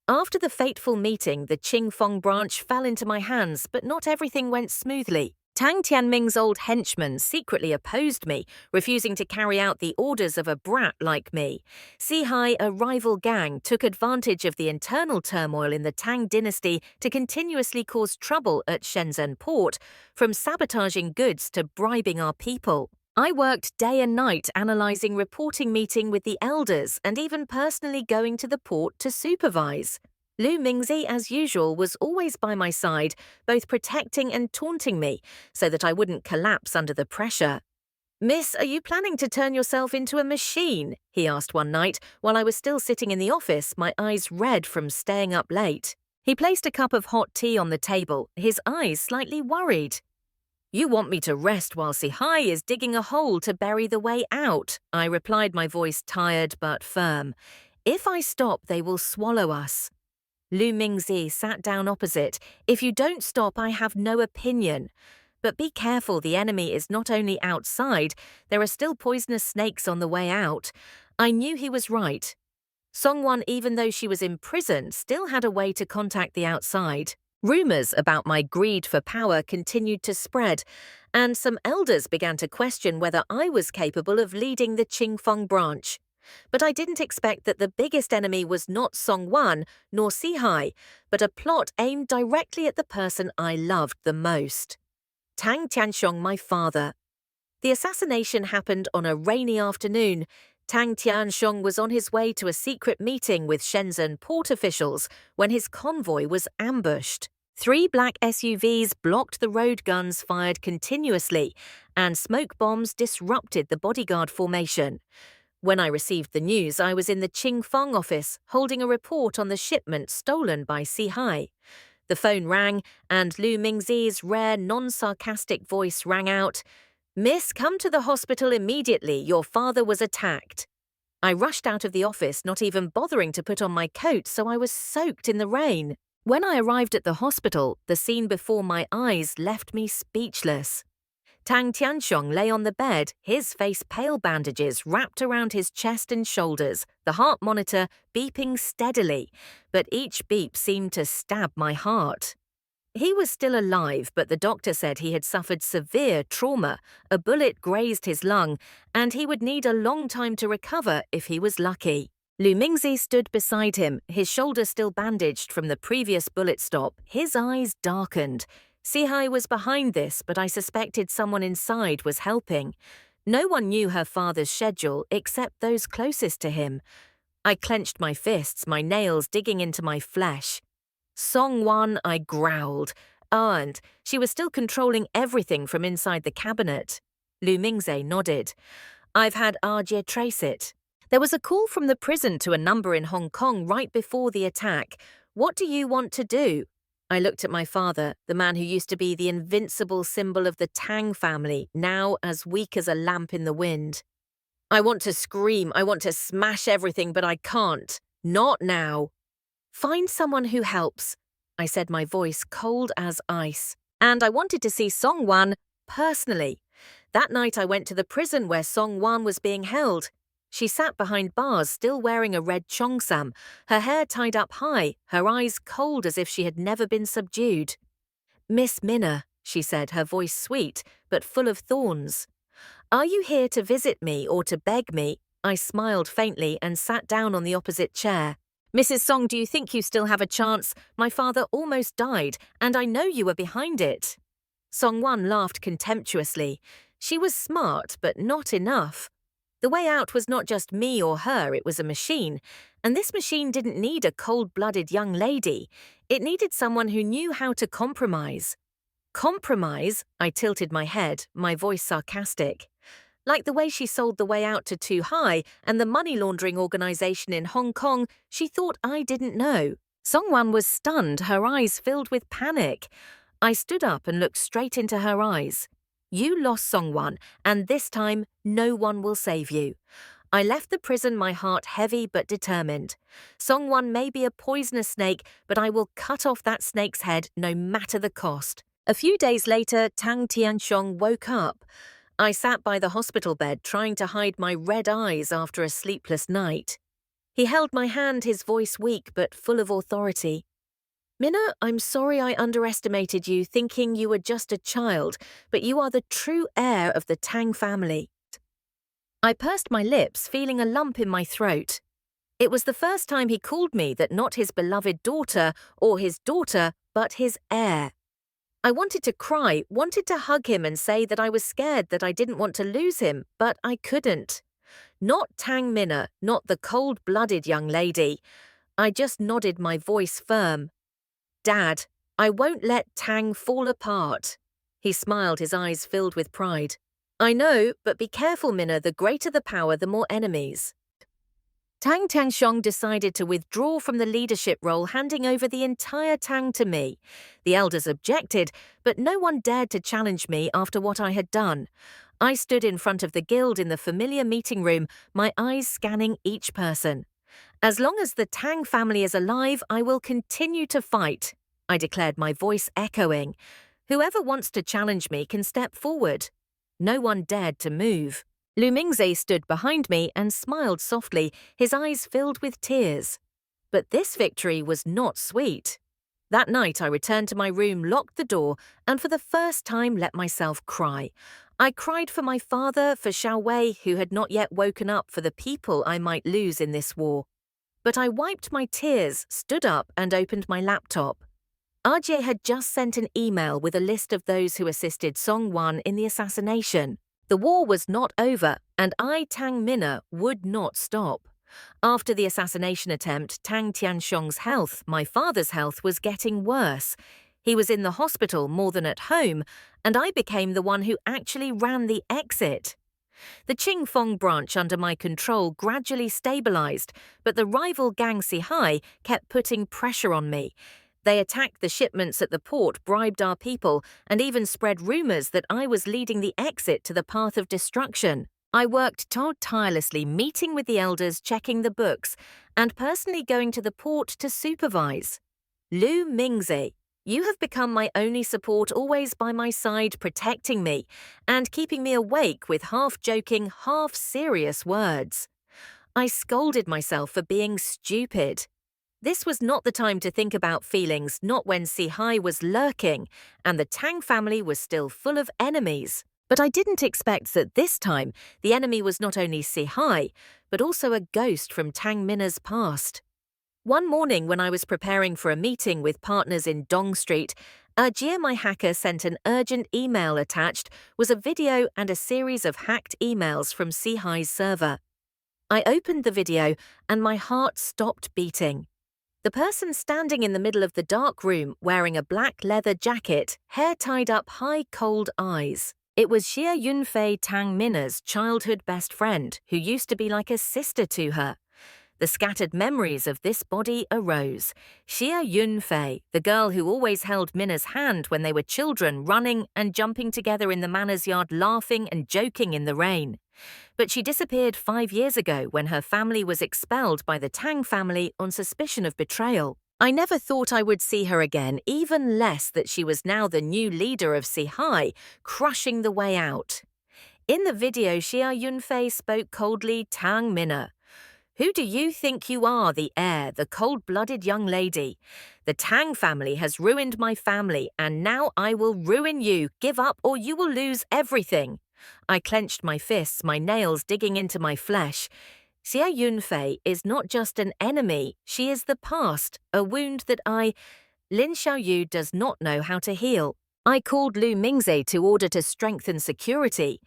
After the fateful meeting, the Qingfeng branch fell into my hands, but not everything went smoothly. Tang Tianming's old henchmen secretly opposed me, refusing to carry out the orders of a brat like me. Sihai, a rival gang, took advantage of the internal turmoil in the Tang dynasty to continuously cause trouble at Shenzhen port, from sabotaging goods to bribing our people. I worked day and night analyzing reporting meeting with the elders and even personally going to the port to supervise. Lu Mingzi, as usual, was always by my side, both protecting and taunting me, so that I wouldn't collapse under the pressure. "Miss, are you planning to turn yourself into a machine?" he asked one night, while I was still sitting in the office, my eyes red from staying up late. He placed a cup of hot tea on the table, his eyes slightly worried. "You want me to rest while Sihai is digging a hole to bury the way out," I replied, my voice tired but firm. "If I stop, they will swallow us." Lu Mingzi sat down opposite. "If you don't stop, I have no opinion. But be careful, the enemy is not only outside, there are still poisonous snakes on the way out." I knew he was right. Songwon, even though she was in prison, still had a way to contact the outside. Rumors about my greed for power continued to spread, and some elders began to question whether I was capable of leading the Qingfeng branch. But I didn't expect that the biggest enemy was not Songwan nor Sihai, but a plot aimed directly at the person I loved the most. Tang Tianxiong, my father. The assassination happened on a rainy afternoon. Tang Tianxiong was on his way to a secret meeting with Shenzhen port officials when his convoy was ambushed. 3 black SUVs blocked the road, guns fired continuously, and smoke bombs disrupted the bodyguard formation. When I received the news, I was in the Qingfeng office holding a report on the shipment stolen by Sihai. The phone rang, and Lu Mingzi's rare, non-sarcastic voice rang out, "Miss, come to the hospital immediately. Your father was attacked." I rushed out of the office, not even bothering to put on my coat, so I was soaked in the rain. When I arrived at the hospital, the scene before my eyes left me speechless. Tang Tianxiong lay on the bed, his face pale, bandages wrapped around his chest and shoulders, the heart monitor beeping steadily, but each beep seemed to stab my heart. He was still alive, but the doctor said he had suffered severe trauma, a bullet grazed his lung, and he would need a long time to recover if he was lucky. Lu Mingzi stood beside him, his shoulder still bandaged from the previous bullet stop, his eyes darkened. Sihai was behind this, but I suspected someone inside was helping. No one knew her father's schedule except those closest to him. I clenched my fists, my nails digging into my flesh. "Songwan," I growled. And she was still controlling everything from inside the cabinet. Lu Mingzi nodded. "I've had Arjie trace it. There was a call from the prison to a number in Hong Kong right before the attack. What do you want to do?" I looked at my father, the man who used to be the invincible symbol of the Tang family, now as weak as a lamp in the wind. "I want to scream, I want to smash everything, but I can't. Not now." "Find someone who helps," I said, my voice cold as ice. And I wanted to see Songwan personally. That night I went to the prison where Songwan was being held. She sat behind bars, still wearing a red cheongsam, her hair tied up high, her eyes cold as if she had never been subdued. "Miss Minna," she said, her voice sweet, but full of thorns. "Are you here to visit me or to beg me?" I smiled faintly and sat down on the opposite chair. "Mrs. Song, do you think you still have a chance? My father almost died, and I know you were behind it." Songwan laughed contemptuously. She was smart, but not enough. The way out was not just me or her, it was a machine. And this machine didn't need a cold-blooded young lady. It needed someone who knew how to compromise. "Compromise?" I tilted my head, my voice sarcastic. Like the way she sold the way out to Too High and the money laundering organization in Hong Kong, she thought I didn't know. Songwan was stunned, her eyes filled with panic. I stood up and looked straight into her eyes. "You lost Songwan, and this time no one will save you." I left the prison, my heart heavy but determined. Songwan may be a poisonous snake, but I will cut off that snake's head no matter the cost. A few days later, Tang Tianxiong woke up. I sat by the hospital bed trying to hide my red eyes after a sleepless night. He held my hand, his voice weak but full of authority. Minna, I'm sorry I underestimated you, thinking you were just a child, but you are the true heir of the Tang family. I pursed my lips, feeling a lump in my throat. It was the first time he called me that not his beloved daughter or his daughter, but his heir. I wanted to cry, wanted to hug him and say that I was scared that I didn't want to lose him, but I couldn't. Not Tang Minna, not the cold-blooded young lady. I just nodded, my voice firm. Dad, I won't let Tang fall apart. He smiled, his eyes filled with pride. I know, but be careful, Minna, the greater the power, the more enemies. Tang Tianxiong decided to withdraw from the leadership role, handing over the entire Tang to me. The elders objected, but no one dared to challenge me after what I had done. I stood in front of the guild in the familiar meeting room, my eyes scanning each person. As long as the Tang family is alive, I will continue to fight, I declared, my voice echoing. Whoever wants to challenge me can step forward. No one dared to move. Lu Mingze stood behind me and smiled softly, his eyes filled with tears. But this victory was not sweet. That night I returned to my room, locked the door, and for the first time let myself cry. I cried for my father, for Xiao Wei, who had not yet woken up, for the people I might lose in this war. But I wiped my tears, stood up, and opened my laptop. Ajie had just sent an email with a list of those who assisted Song Wan in the assassination. The war was not over, and I, Tang Minna, would not stop. After the assassination attempt, Tang Tianxiong's health, my father's health, was getting worse. He was in the hospital more than at home, and I became the one who actually ran the exit. The Qingfeng branch under my control gradually stabilized, but the rival gang Sihai kept putting pressure on me. They attacked the shipments at the port, bribed our people, and even spread rumors that I was leading the exit to the path of destruction. I worked tirelessly, meeting with the elders, checking the books, and personally going to the port to supervise. Lu Mingze, you have become my only support, always by my side, protecting me, and keeping me awake with half-joking, half-serious words. I scolded myself for being stupid. This was not the time to think about feelings, not when Sihai was lurking, and the Tang family was still full of enemies. But I didn't expect that this time the enemy was not only Sihai, but also a ghost from Tang Minna's past. One morning when I was preparing for a meeting with partners in Dong Street, Ajie, my hacker, sent an urgent email. Attached was a video and a series of hacked emails from Sihai's server. I opened the video and my heart stopped beating. The person standing in the middle of the dark room, wearing a black leather jacket, hair tied up high, cold eyes. It was Xia Yunfei, Tang Minna's childhood best friend, who used to be like a sister to her. The scattered memories of this body arose. Xia Yunfei, the girl who always held Minna's hand when they were children, running and jumping together in the manor's yard, laughing and joking in the rain. But she disappeared 5 years ago when her family was expelled by the Tang family on suspicion of betrayal. I never thought I would see her again, even less that she was now the new leader of Sihai, crushing the way out. In the video, Xia Yunfei spoke coldly, Tang Minna. Who do you think you are, the heir, the cold-blooded young lady? The Tang family has ruined my family, and now I will ruin you. Give up or you will lose everything. I clenched my fists, my nails digging into my flesh. Xia Yunfei is not just an enemy, she is the past, a wound that Lin Xiaoyu does not know how to heal. I called Lu Mingze to order to strengthen security.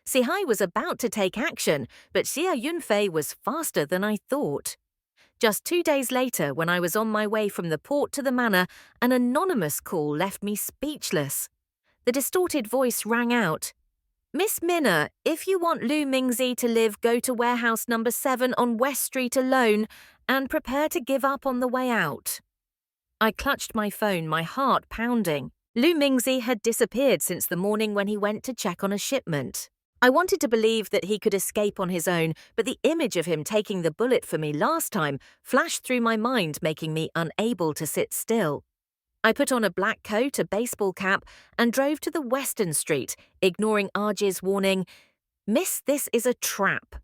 Sihai was about to take action, but Xia Yunfei was faster than I thought. Just 2 days later, when I was on my way from the port to the manor, an anonymous call left me speechless. The distorted voice rang out. Miss Minna, if you want Lu Mingze to live, go to warehouse number 7 on West Street alone and prepare to give up on the way out. I clutched my phone, my heart pounding. Lu Mingze had disappeared since the morning when he went to check on a shipment. I wanted to believe that he could escape on his own, but the image of him taking the bullet for me last time flashed through my mind, making me unable to sit still. I put on a black coat, a baseball cap, and drove to the Western Street, ignoring Ajie's warning, Miss, this is a trap.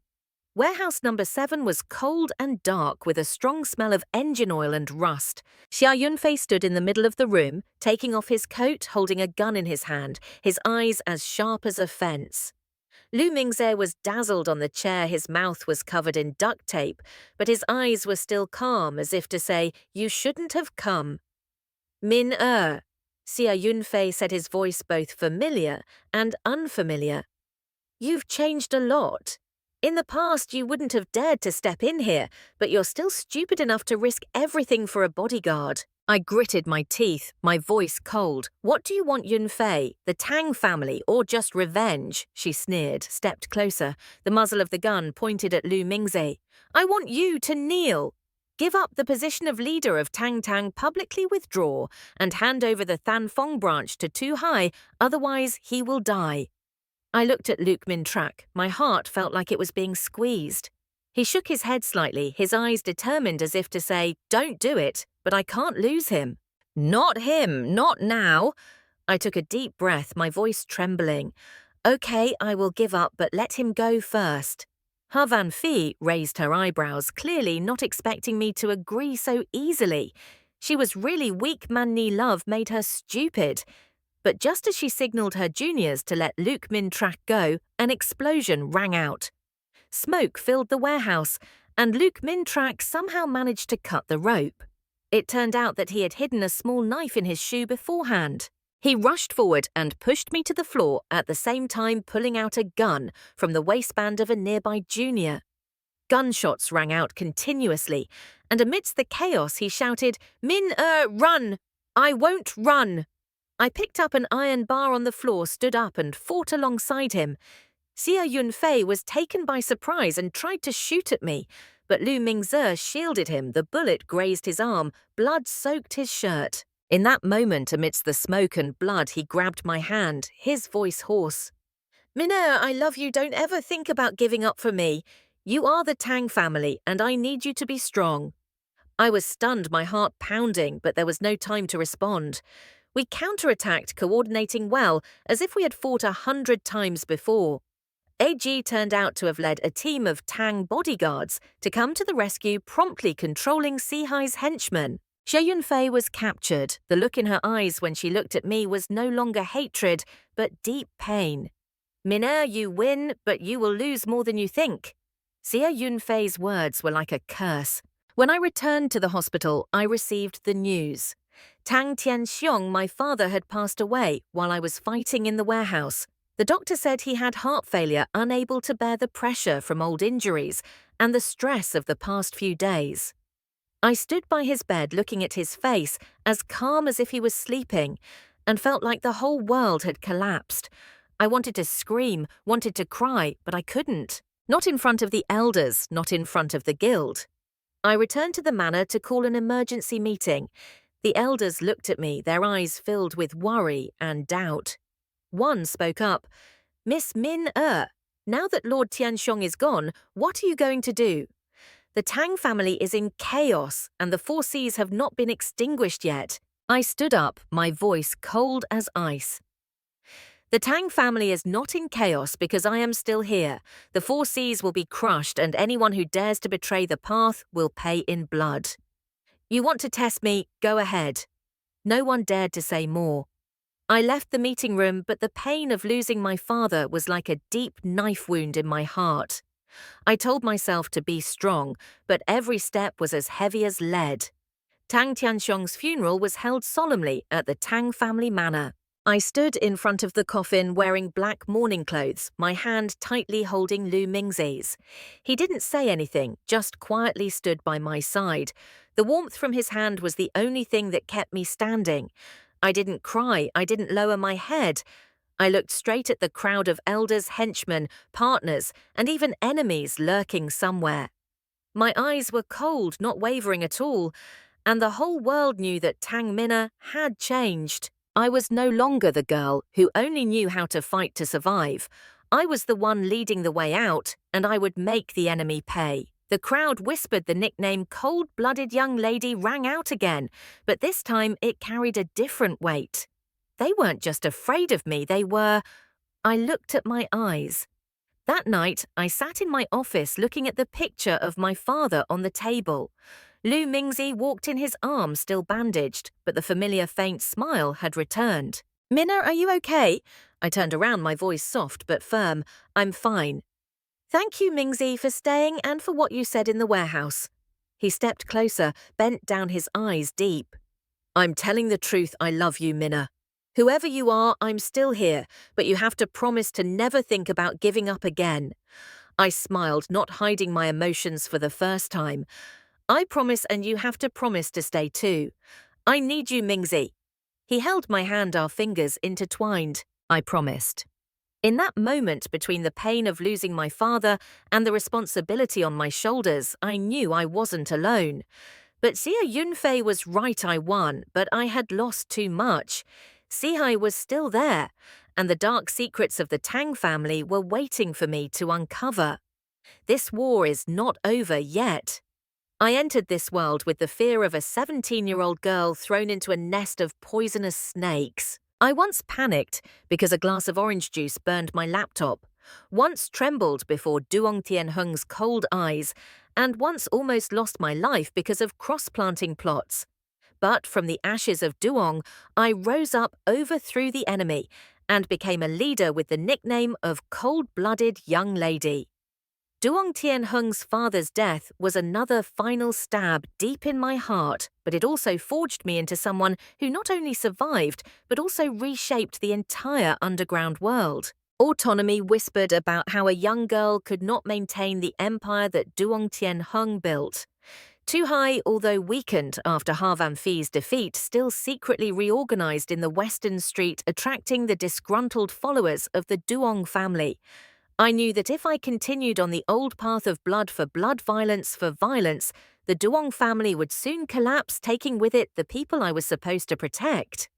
Warehouse number 7 was cold and dark with a strong smell of engine oil and rust. Xia Yunfei stood in the middle of the room, taking off his coat, holding a gun in his hand, his eyes as sharp as a fence. Lu Mingze was dazzled on the chair, his mouth was covered in duct tape, but his eyes were still calm, as if to say, "You shouldn't have come." Min Xia Yunfei said, his voice both familiar and unfamiliar. "You've changed a lot. In the past, you wouldn't have dared to step in here, but you're still stupid enough to risk everything for a bodyguard." I gritted my teeth, my voice cold. "What do you want, Yunfei? The Tang family, or just revenge?" She sneered, stepped closer, the muzzle of the gun pointed at Lu Mingze. "I want you to kneel. Give up the position of leader of Tang Tang, publicly withdraw, and hand over the Thanfong branch to Tu Hai, otherwise he will die." I looked at Luke Mintrak. My heart felt like it was being squeezed. He shook his head slightly, his eyes determined as if to say, "Don't do it, but I can't lose him." "Not him, not now." I took a deep breath, my voice trembling. "Okay, I will give up, but let him go first." Ha Van Phi raised her eyebrows, clearly not expecting me to agree so easily. She was really weak. Man Ni love made her stupid. But just as she signalled her juniors to let Luke Mintrak go, an explosion rang out. Smoke filled the warehouse, and Luke Mintrak somehow managed to cut the rope. It turned out that he had hidden a small knife in his shoe beforehand. He rushed forward and pushed me to the floor, at the same time pulling out a gun from the waistband of a nearby junior. Gunshots rang out continuously, and amidst the chaos he shouted, "Min run! I won't run!" I picked up an iron bar on the floor, stood up and fought alongside him. Xia Yunfei was taken by surprise and tried to shoot at me, but Lu Mingze shielded him. The bullet grazed his arm, blood soaked his shirt. In that moment, amidst the smoke and blood, he grabbed my hand, his voice hoarse. "Minna, I love you. Don't ever think about giving up for me. You are the Tang family, and I need you to be strong." I was stunned, my heart pounding, but there was no time to respond. We counterattacked, coordinating well, as if we had fought 100 times before. AG turned out to have led a team of Tang bodyguards to come to the rescue, promptly controlling Sihai's henchmen. Xia Yunfei was captured. The look in her eyes when she looked at me was no longer hatred, but deep pain. "Minna, you win, but you will lose more than you think." Xia Yunfei's words were like a curse. When I returned to the hospital, I received the news. Tang Tianxiong, my father, had passed away while I was fighting in the warehouse. The doctor said he had heart failure, unable to bear the pressure from old injuries and the stress of the past few days. I stood by his bed looking at his face, as calm as if he was sleeping, and felt like the whole world had collapsed. I wanted to scream, wanted to cry, but I couldn't. Not in front of the elders, not in front of the guild. I returned to the manor to call an emergency meeting. The elders looked at me, their eyes filled with worry and doubt. One spoke up, "Miss Min now that Lord Tianxiong is gone, what are you going to do? The Tang family is in chaos, and the 4 Cs have not been extinguished yet." I stood up, my voice cold as ice. "The Tang family is not in chaos because I am still here. The 4 Cs will be crushed, and anyone who dares to betray the path will pay in blood. You want to test me? Go ahead." No one dared to say more. I left the meeting room, but the pain of losing my father was like a deep knife wound in my heart. I told myself to be strong, but every step was as heavy as lead. Tang Tianxiong's funeral was held solemnly at the Tang family manor. I stood in front of the coffin wearing black mourning clothes, my hand tightly holding Lu Mingze's. He didn't say anything, just quietly stood by my side. The warmth from his hand was the only thing that kept me standing. I didn't cry, I didn't lower my head. I looked straight at the crowd of elders, henchmen, partners, and even enemies lurking somewhere. My eyes were cold, not wavering at all, and the whole world knew that Tang Minna had changed. I was no longer the girl who only knew how to fight to survive. I was the one leading the way out, and I would make the enemy pay. The crowd whispered the nickname "cold-blooded young lady" rang out again, but this time it carried a different weight. They weren't just afraid of me, they were— I looked at my eyes. That night, I sat in my office looking at the picture of my father on the table. Lu Mingzi walked in his arm still bandaged, but the familiar faint smile had returned. "Minna, are you okay?" I turned around, my voice soft but firm. "I'm fine." "Thank you, Mingzi, for staying and for what you said in the warehouse." He stepped closer, bent down, his eyes deep. "I'm telling the truth, I love you, Minna. Whoever you are, I'm still here, but you have to promise to never think about giving up again." I smiled, not hiding my emotions for the first time. "I promise, and you have to promise to stay too. I need you, Mingzi." He held my hand, our fingers intertwined. I promised. In that moment between the pain of losing my father and the responsibility on my shoulders, I knew I wasn't alone. But Xia Yunfei was right, I won, but I had lost too much. Sihai was still there, and the dark secrets of the Tang family were waiting for me to uncover. This war is not over yet. I entered this world with the fear of a 17-year-old girl thrown into a nest of poisonous snakes. I once panicked because a glass of orange juice burned my laptop, once trembled before Duong Tianheng's cold eyes, and once almost lost my life because of cross-planting plots. But from the ashes of Duong, I rose up, overthrew the enemy, and became a leader with the nickname of Cold-Blooded Young Lady. Duong Tianheng's father's death was another final stab deep in my heart, but it also forged me into someone who not only survived, but also reshaped the entire underground world. Autonomy whispered about how a young girl could not maintain the empire that Duong Tianheng built. Tuhai, although weakened after Havan Fi's defeat, still secretly reorganized in the Western Street, attracting the disgruntled followers of the Duong family. I knew that if I continued on the old path of blood for blood, violence for violence, the Duong family would soon collapse, taking with it the people I was supposed to protect.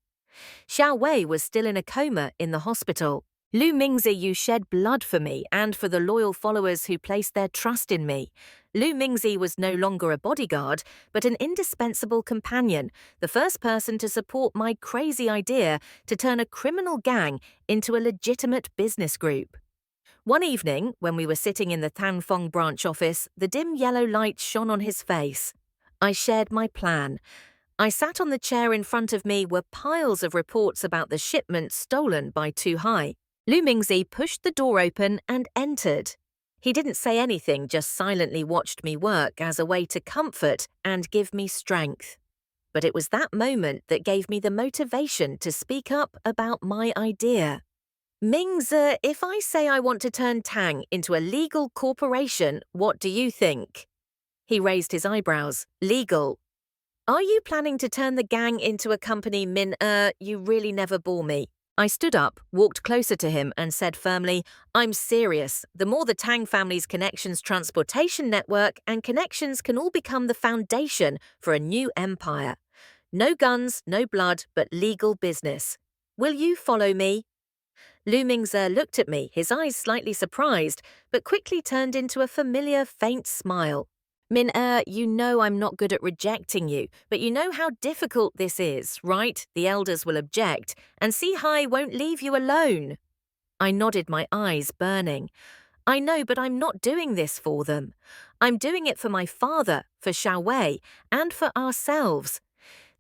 Xiao Wei was still in a coma in the hospital. "Lu Mingzi, you shed blood for me and for the loyal followers who placed their trust in me." Lu Mingzi was no longer a bodyguard, but an indispensable companion, the first person to support my crazy idea to turn a criminal gang into a legitimate business group. One evening, when we were sitting in the Tanfeng branch office, the dim yellow light shone on his face. I shared my plan. I sat on the chair. In front of me were piles of reports about the shipment stolen by Tuhai. Lu Mingzi pushed the door open and entered. He didn't say anything, just silently watched me work as a way to comfort and give me strength. But it was that moment that gave me the motivation to speak up about my idea. "Mingzi, if I say I want to turn Tang into a legal corporation, what do you think?" He raised his eyebrows. "Legal? Are you planning to turn the gang into a company, Min? You really never bore me." I stood up, walked closer to him, and said firmly, "I'm serious. The more the Tang family's connections transportation network and connections can all become the foundation for a new empire. No guns, no blood, but legal business. Will you follow me?" Lu Mingzi looked at me, his eyes slightly surprised, but quickly turned into a familiar, faint smile. "Min, you know I'm not good at rejecting you, but you know how difficult this is, right? The elders will object, and Sihai won't leave you alone." I nodded, my eyes burning. "I know, but I'm not doing this for them. I'm doing it for my father, for Xiao Wei, and for ourselves.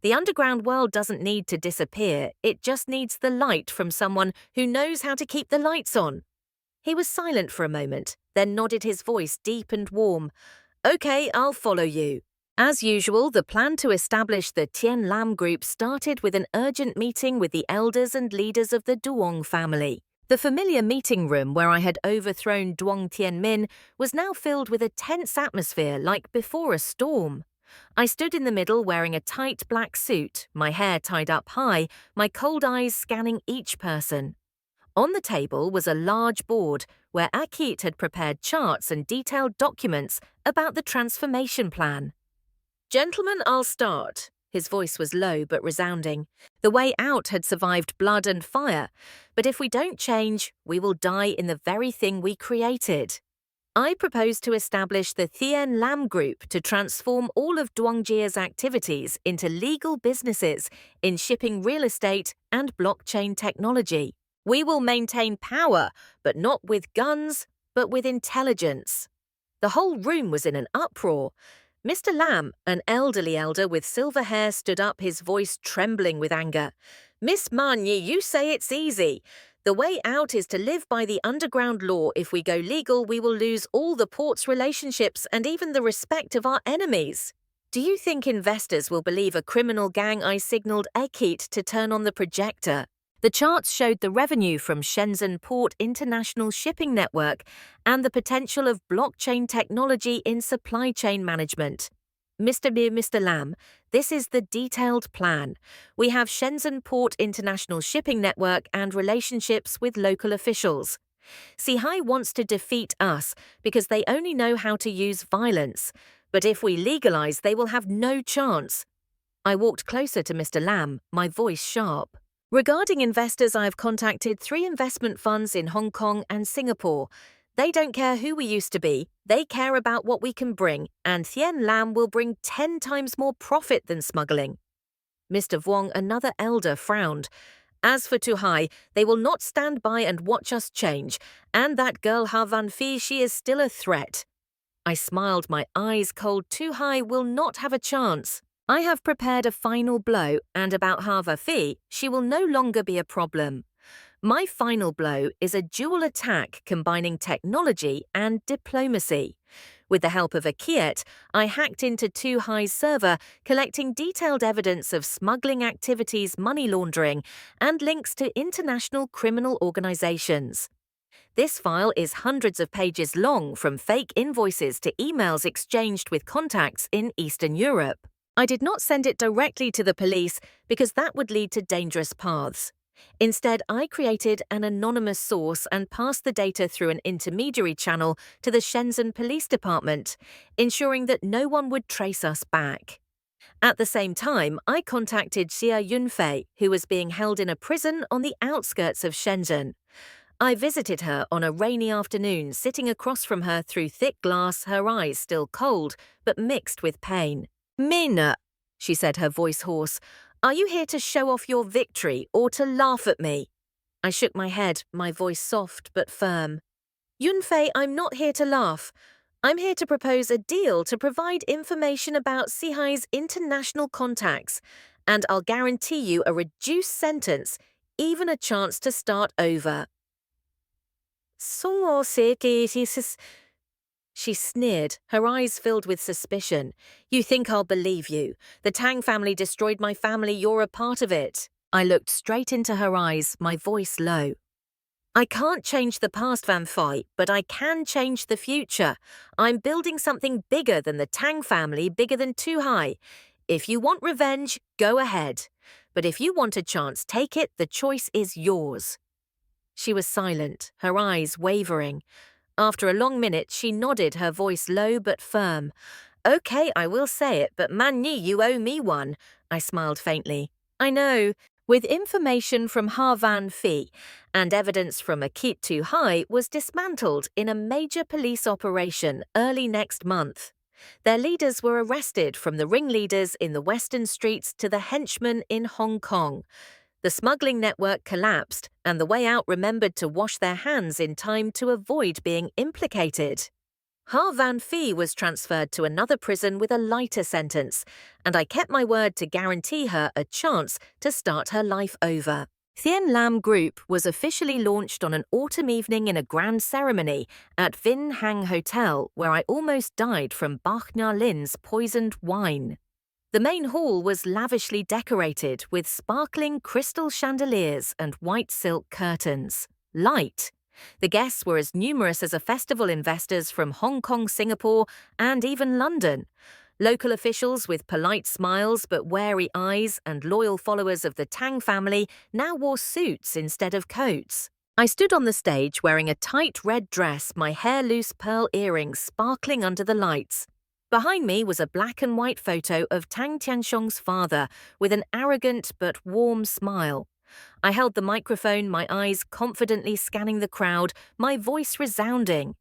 The underground world doesn't need to disappear, it just needs the light from someone who knows how to keep the lights on." He was silent for a moment, then nodded, his voice deep and warm. "Okay, I'll follow you." As usual, the plan to establish the Tian Lam group started with an urgent meeting with the elders and leaders of the Duong family. The familiar meeting room where I had overthrown Duong Tianmin was now filled with a tense atmosphere like before a storm. I stood in the middle wearing a tight black suit, my hair tied up high, my cold eyes scanning each person. On the table was a large board where Akit had prepared charts and detailed documents about the transformation plan. "Gentlemen, I'll start." His voice was low but resounding. "The way out had survived blood and fire, but if we don't change, we will die in the very thing we created. I propose to establish the Tian Lam Group to transform all of Duongjia's activities into legal businesses in shipping, real estate, and blockchain technology. We will maintain power, but not with guns, but with intelligence. The whole room was in an uproar. Mr. Lamb, an elderly elder with silver hair, stood up, his voice trembling with anger. "Miss Marnie, you say it's easy. The way out is to live by the underground law. If we go legal, we will lose all the port's relationships and even the respect of our enemies. Do you think investors will believe a criminal gang I signaled Ekit to turn on the projector?" The charts showed the revenue from Shenzhen Port International Shipping Network and the potential of blockchain technology in supply chain management. Mr. Lam, this is the detailed plan. We have Shenzhen Port International Shipping Network and relationships with local officials. Sihai wants to defeat us because they only know how to use violence. But if we legalize, they will have no chance. I walked closer to Mr. Lam, my voice sharp. Regarding investors, I have contacted 3 investment funds in Hong Kong and Singapore. They don't care who we used to be, they care about what we can bring, and Thien Lam will bring 10 times more profit than smuggling. Mr. Vuong, another elder, frowned. As for Tuhai, they will not stand by and watch us change, and that girl Ha Van Phi, she is still a threat. I smiled, my eyes cold. Tuhai will not have a chance. I have prepared a final blow, and about Ha Va Phi, she will no longer be a problem. My final blow is a dual attack combining technology and diplomacy. With the help of a Kiet, I hacked into Tuhai's server, collecting detailed evidence of smuggling activities, money laundering, and links to international criminal organizations. This file is hundreds of pages long, from fake invoices to emails exchanged with contacts in Eastern Europe. I did not send it directly to the police because that would lead to dangerous paths. Instead, I created an anonymous source and passed the data through an intermediary channel to the Shenzhen Police Department, ensuring that no one would trace us back. At the same time, I contacted Xia Yunfei, who was being held in a prison on the outskirts of Shenzhen. I visited her on a rainy afternoon, sitting across from her through thick glass, her eyes still cold, but mixed with pain. "Mina," she said, her voice hoarse, "are you here to show off your victory or to laugh at me?" I shook my head, my voice soft but firm. "Yunfei, I'm not here to laugh. I'm here to propose a deal to provide information about Sihai's international contacts, and I'll guarantee you a reduced sentence, even a chance to start over." She sneered, her eyes filled with suspicion. "You think I'll believe you? The Tang family destroyed my family, you're a part of it." I looked straight into her eyes, my voice low. "I can't change the past, Van Phi, but I can change the future. I'm building something bigger than the Tang family, bigger than Tuhai. If you want revenge, go ahead. But if you want a chance, take it, the choice is yours." She was silent, her eyes wavering. After a long minute, she nodded, her voice low but firm. "Okay, I will say it, but Manyi, you owe me one." I smiled faintly. "I know." With information from Ha Van Phi and evidence from Akit Tuhai was dismantled in a major police operation early next month. Their leaders were arrested, from the ringleaders in the western streets to the henchmen in Hong Kong. The smuggling network collapsed, and the way out remembered to wash their hands in time to avoid being implicated. Ha Van Phi was transferred to another prison with a lighter sentence, and I kept my word to guarantee her a chance to start her life over. Thien Lam Group was officially launched on an autumn evening in a grand ceremony at Vin Hang Hotel, where I almost died from Bach Na Lin's poisoned wine. The main hall was lavishly decorated with sparkling crystal chandeliers and white silk curtains. Light. The guests were as numerous as a festival, investors from Hong Kong, Singapore, and even London. Local officials with polite smiles but wary eyes and loyal followers of the Tang family now wore suits instead of coats. I stood on the stage wearing a tight red dress, my hair loose pearl earrings sparkling under the lights. Behind me was a black and white photo of Tang Tianxiong's father with an arrogant but warm smile. I held the microphone, my eyes confidently scanning the crowd, my voice resounding.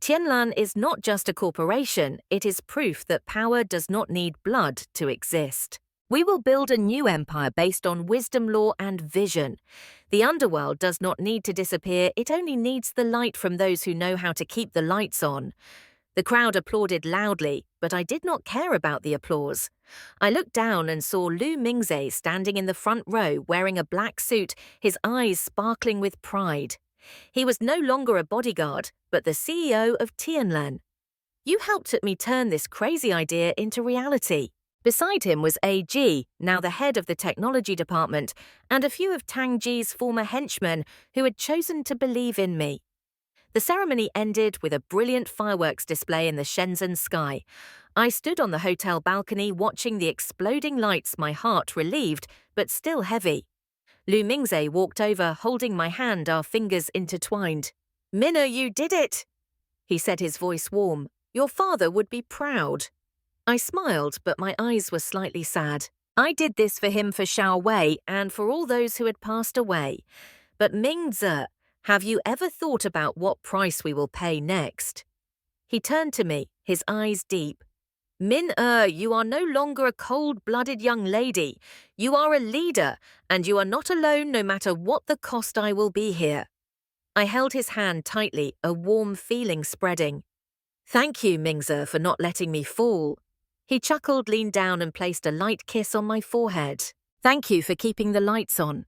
Tianlan is not just a corporation, it is proof that power does not need blood to exist. We will build a new empire based on wisdom, law, and vision. The underworld does not need to disappear, it only needs the light from those who know how to keep the lights on. The crowd applauded loudly, but I did not care about the applause. I looked down and saw Lu Mingze standing in the front row wearing a black suit, his eyes sparkling with pride. He was no longer a bodyguard, but the CEO of Tianlan. You helped me turn this crazy idea into reality. Beside him was AG, now the head of the technology department, and a few of Tang Ji's former henchmen who had chosen to believe in me. The ceremony ended with a brilliant fireworks display in the Shenzhen sky. I stood on the hotel balcony watching the exploding lights, my heart relieved, but still heavy. Lu Mingze walked over, holding my hand, our fingers intertwined. "Minna, you did it!" He said, his voice warm. "Your father would be proud." I smiled, but my eyes were slightly sad. I did this for him, for Xiao Wei, and for all those who had passed away. But Mingze, have you ever thought about what price we will pay next? He turned to me, his eyes deep. Min-er, you are no longer a cold-blooded young lady. You are a leader, and you are not alone no matter what the cost. I will be here. I held his hand tightly, a warm feeling spreading. Thank you, Mingze, for not letting me fall. He chuckled, leaned down and placed a light kiss on my forehead. Thank you for keeping the lights on.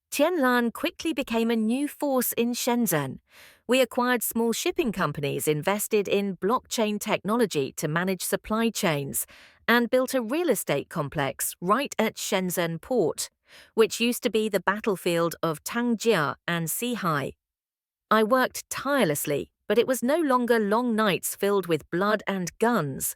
Tianlan quickly became a new force in Shenzhen. We acquired small shipping companies, invested in blockchain technology to manage supply chains, and built a real estate complex right at Shenzhen port, which used to be the battlefield of Tangjia and Sihai. I worked tirelessly, but it was no longer long nights filled with blood and guns.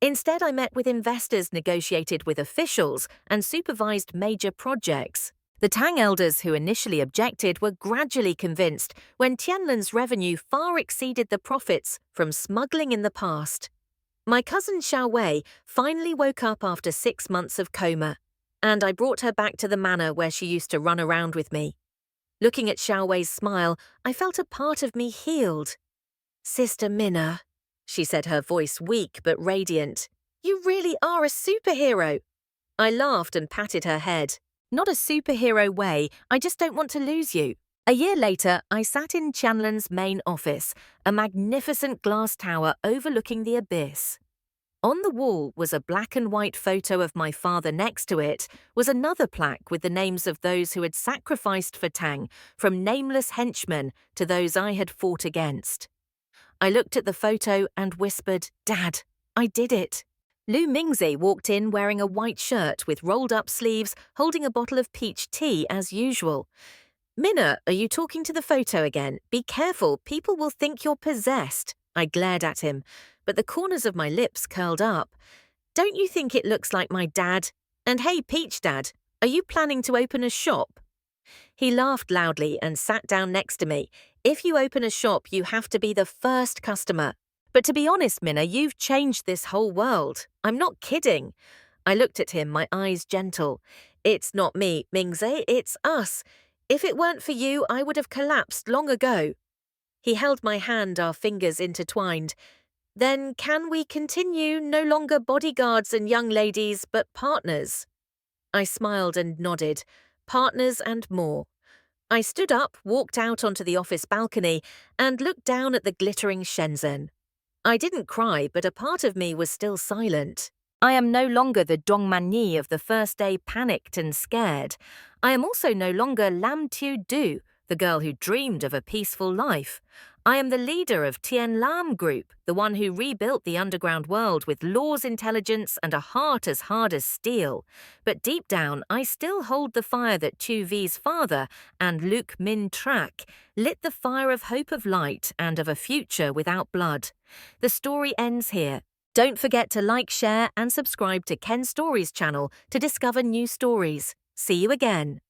Instead, I met with investors, negotiated with officials, and supervised major projects. The Tang elders who initially objected were gradually convinced when Tianlan's revenue far exceeded the profits from smuggling in the past. My cousin Xiao Wei finally woke up after 6 months of coma, and I brought her back to the manor where she used to run around with me. Looking at Xiao Wei's smile, I felt a part of me healed. Sister Minna, she said, her voice weak but radiant. You really are a superhero. I laughed and patted her head. Not a superhero way, I just don't want to lose you. A year later, I sat in Tianlan's main office, a magnificent glass tower overlooking the abyss. On the wall was a black and white photo of my father. Next to it was another plaque with the names of those who had sacrificed for Tang, from nameless henchmen to those I had fought against. I looked at the photo and whispered, Dad, I did it. Lu Mingze walked in wearing a white shirt with rolled-up sleeves, holding a bottle of peach tea as usual. Minna, are you talking to the photo again? Be careful, people will think you're possessed. I glared at him, but the corners of my lips curled up. Don't you think it looks like my dad? And hey, Peach Dad, are you planning to open a shop? He laughed loudly and sat down next to me. If you open a shop, you have to be the first customer. But to be honest, Minna, you've changed this whole world. I'm not kidding. I looked at him, my eyes gentle. It's not me, Mingze, it's us. If it weren't for you, I would have collapsed long ago. He held my hand, our fingers intertwined. Then can we continue, no longer bodyguards and young ladies, but partners? I smiled and nodded. Partners and more. I stood up, walked out onto the office balcony, and looked down at the glittering Shenzhen. I didn't cry, but a part of me was still silent. I am no longer the Dongmanyi of the first day, panicked and scared. I am also no longer Lam Tu Du, the girl who dreamed of a peaceful life. I am the leader of Tianlam Group, the one who rebuilt the underground world with laws, intelligence, and a heart as hard as steel. But deep down, I still hold the fire that Tu V's father and Luke Min Trak lit, the fire of hope, of light, and of a future without blood. The story ends here. Don't forget to like, share, and subscribe to Ken Stories channel to discover new stories. See you again.